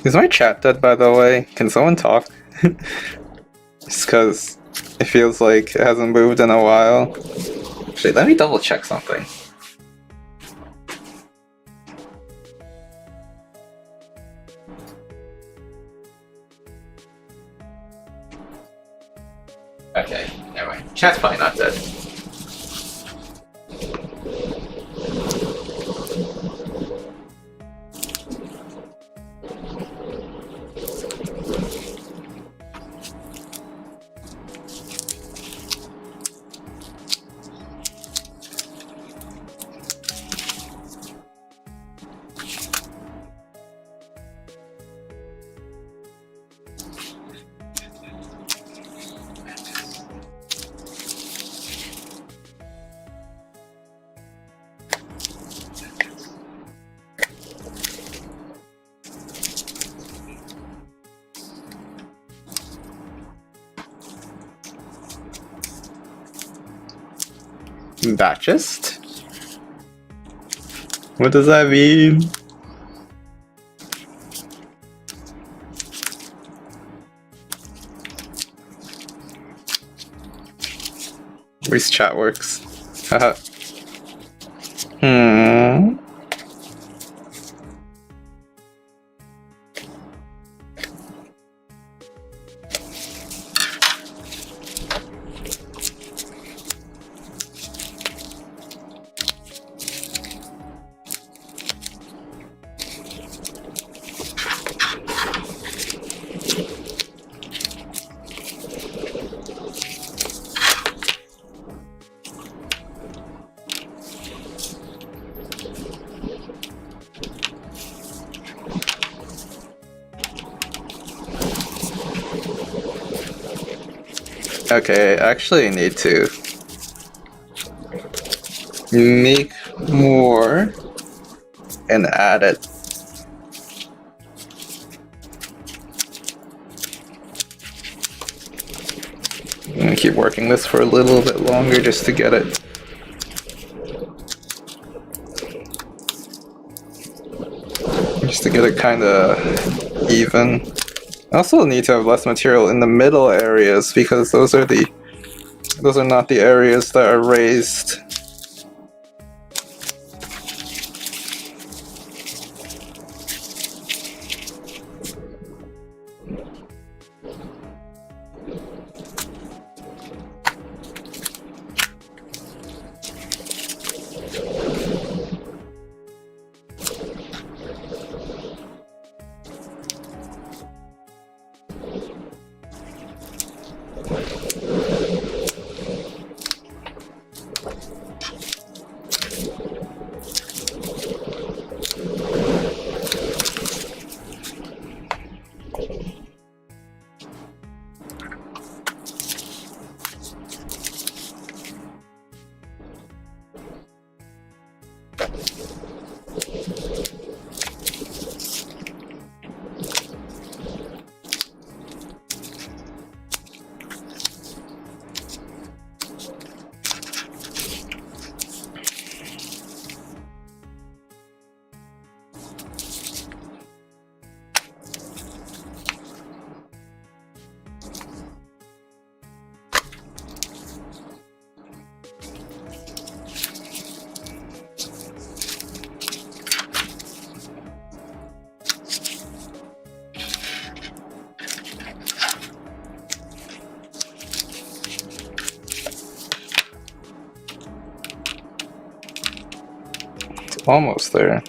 Is my chat dead, by the way? Can someone talk? Just because it feels like it hasn't moved in a while. Actually, let me double check something. Okay, never mind. Chat's probably not dead. Batchist? What does that mean? At least chat works. Haha. Okay, I actually need to make more and add it. I'm gonna keep working this for a little bit longer just to get it. Just to get it kinda even. I also need to have less material in the middle areas because those are not the areas that are raised. Almost there.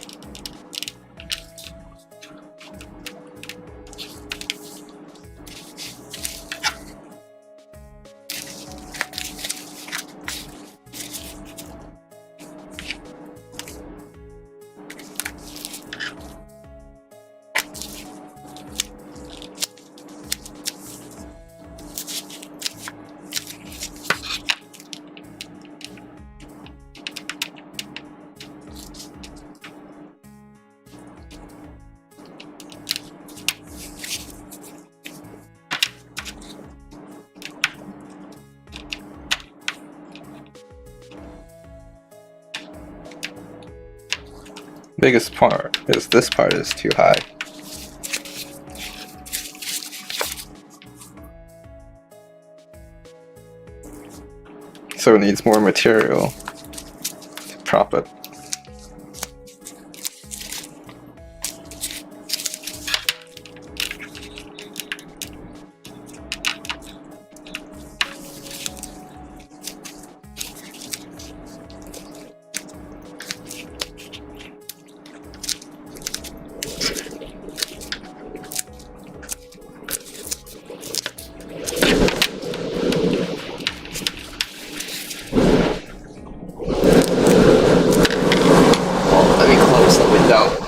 Biggest part is this part is too high. So it needs more material to prop it. Let me close the window.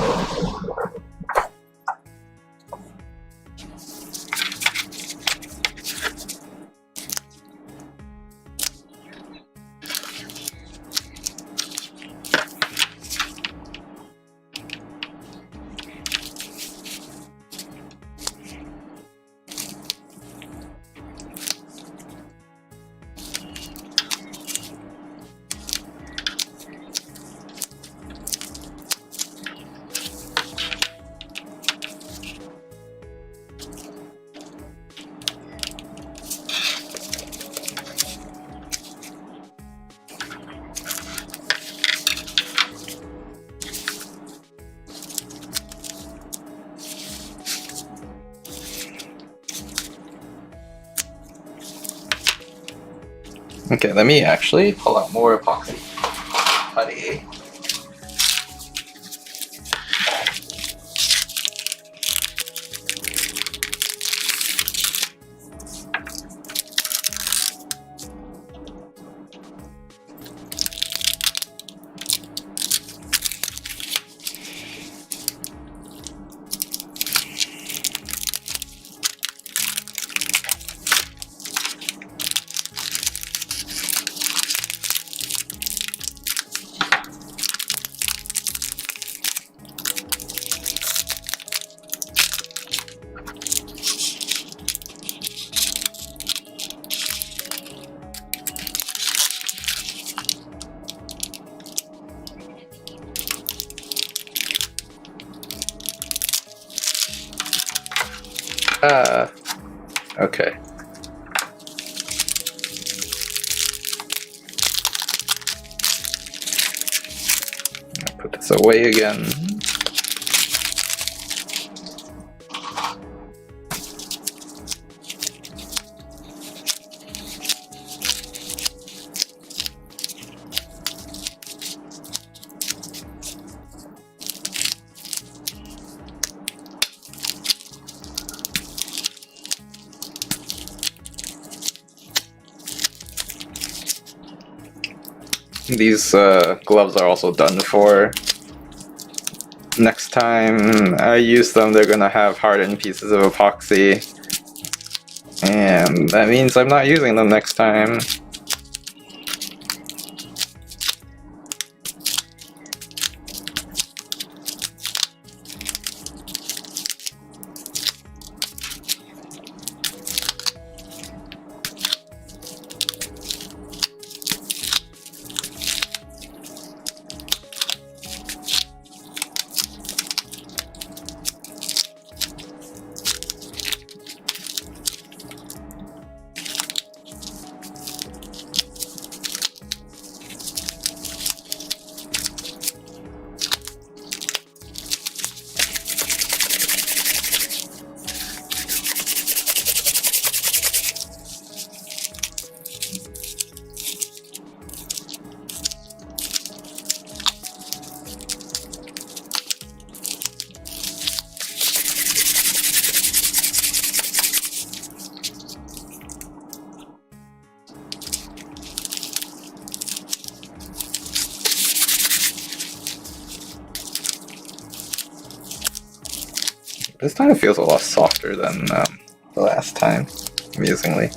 Okay, let me actually pull out more epoxy putty. Okay. I'll put this away again. These gloves are also done for. Next time I use them, they're gonna have hardened pieces of epoxy, and that means I'm not using them next time. This time it feels a lot softer than the last time, amusingly.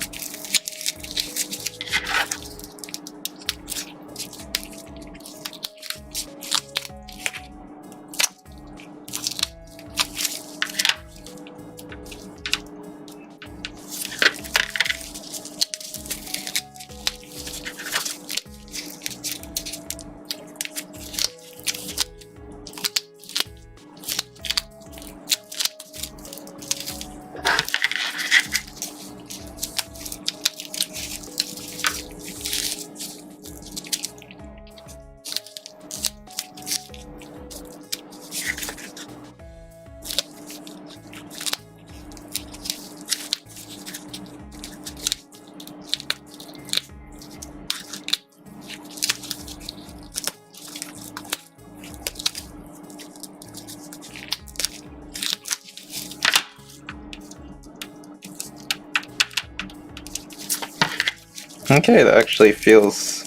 Okay, that actually feels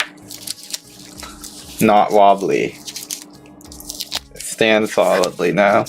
not wobbly. It stands solidly now.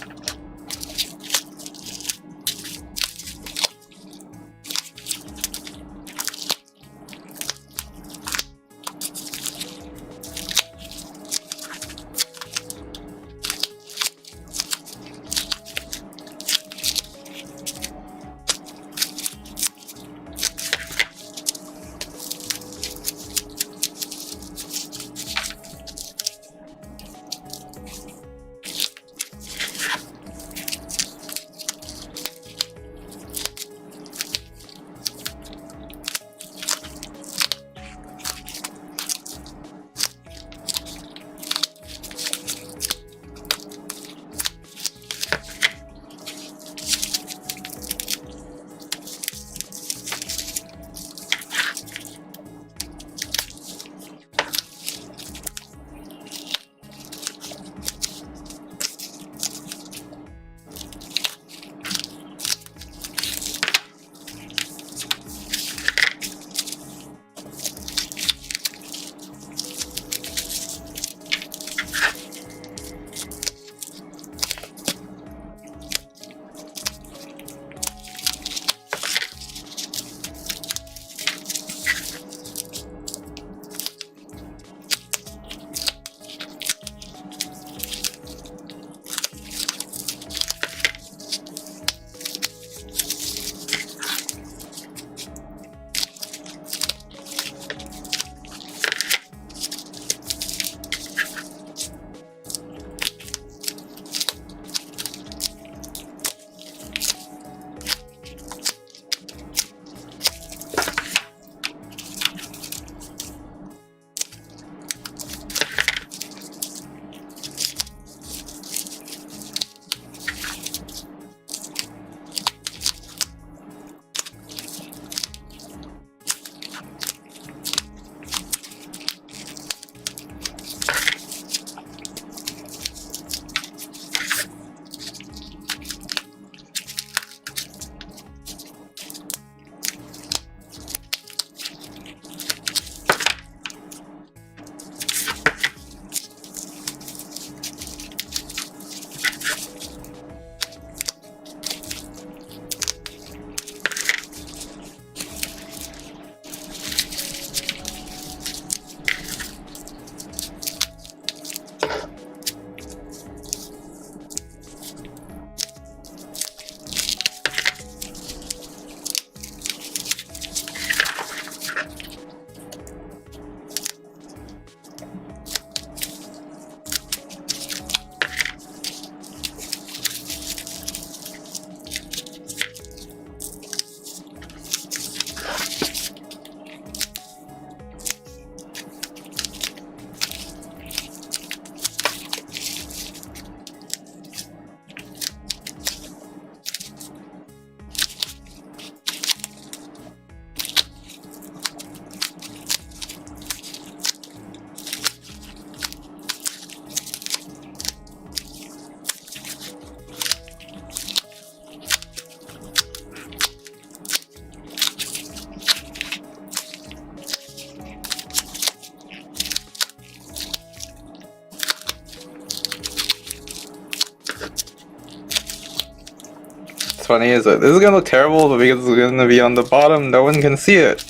funny is that this is gonna look terrible, but because it's gonna be on the bottom, no one can see it.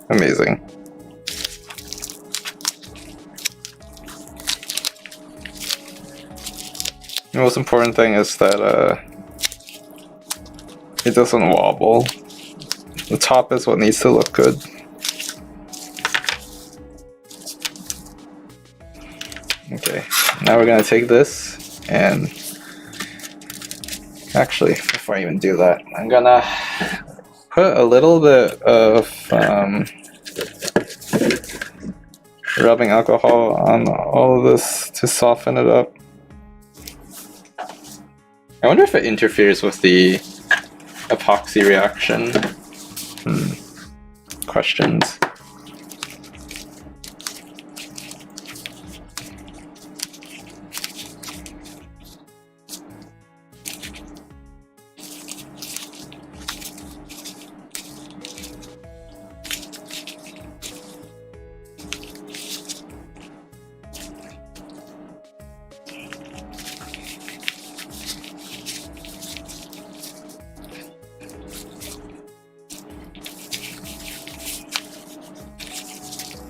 Amazing. The most important thing is that it doesn't wobble. The top is what needs to look good. Okay, now we're gonna take this and actually, before I even do that, I'm gonna put a little bit of rubbing alcohol on all of this to soften it up. I wonder if it interferes with the epoxy reaction. Questions.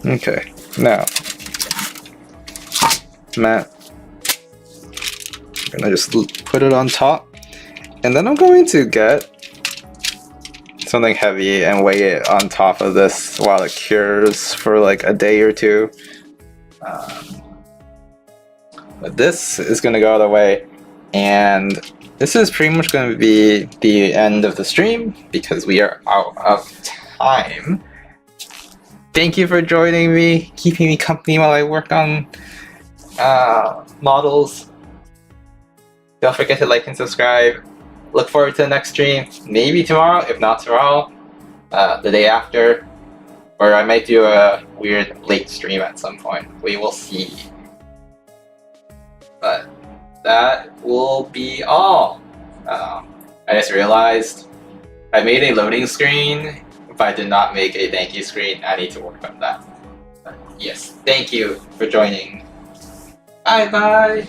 Okay, now, matte. I'm gonna just put it on top, and then I'm going to get something heavy and weigh it on top of this while it cures for like a day or two. But this is gonna go the way, and this is pretty much going to be the end of the stream because we are out of time. Thank you for joining me, keeping me company while I work on models. Don't forget to like and subscribe. Look forward to the next stream, maybe tomorrow, if not tomorrow, the day after, or I might do a weird late stream at some point. We will see. But that will be all. I just realized I made a loading screen, but I did not make a thank you screen. I need to work on that. But yes, thank you for joining. Bye bye.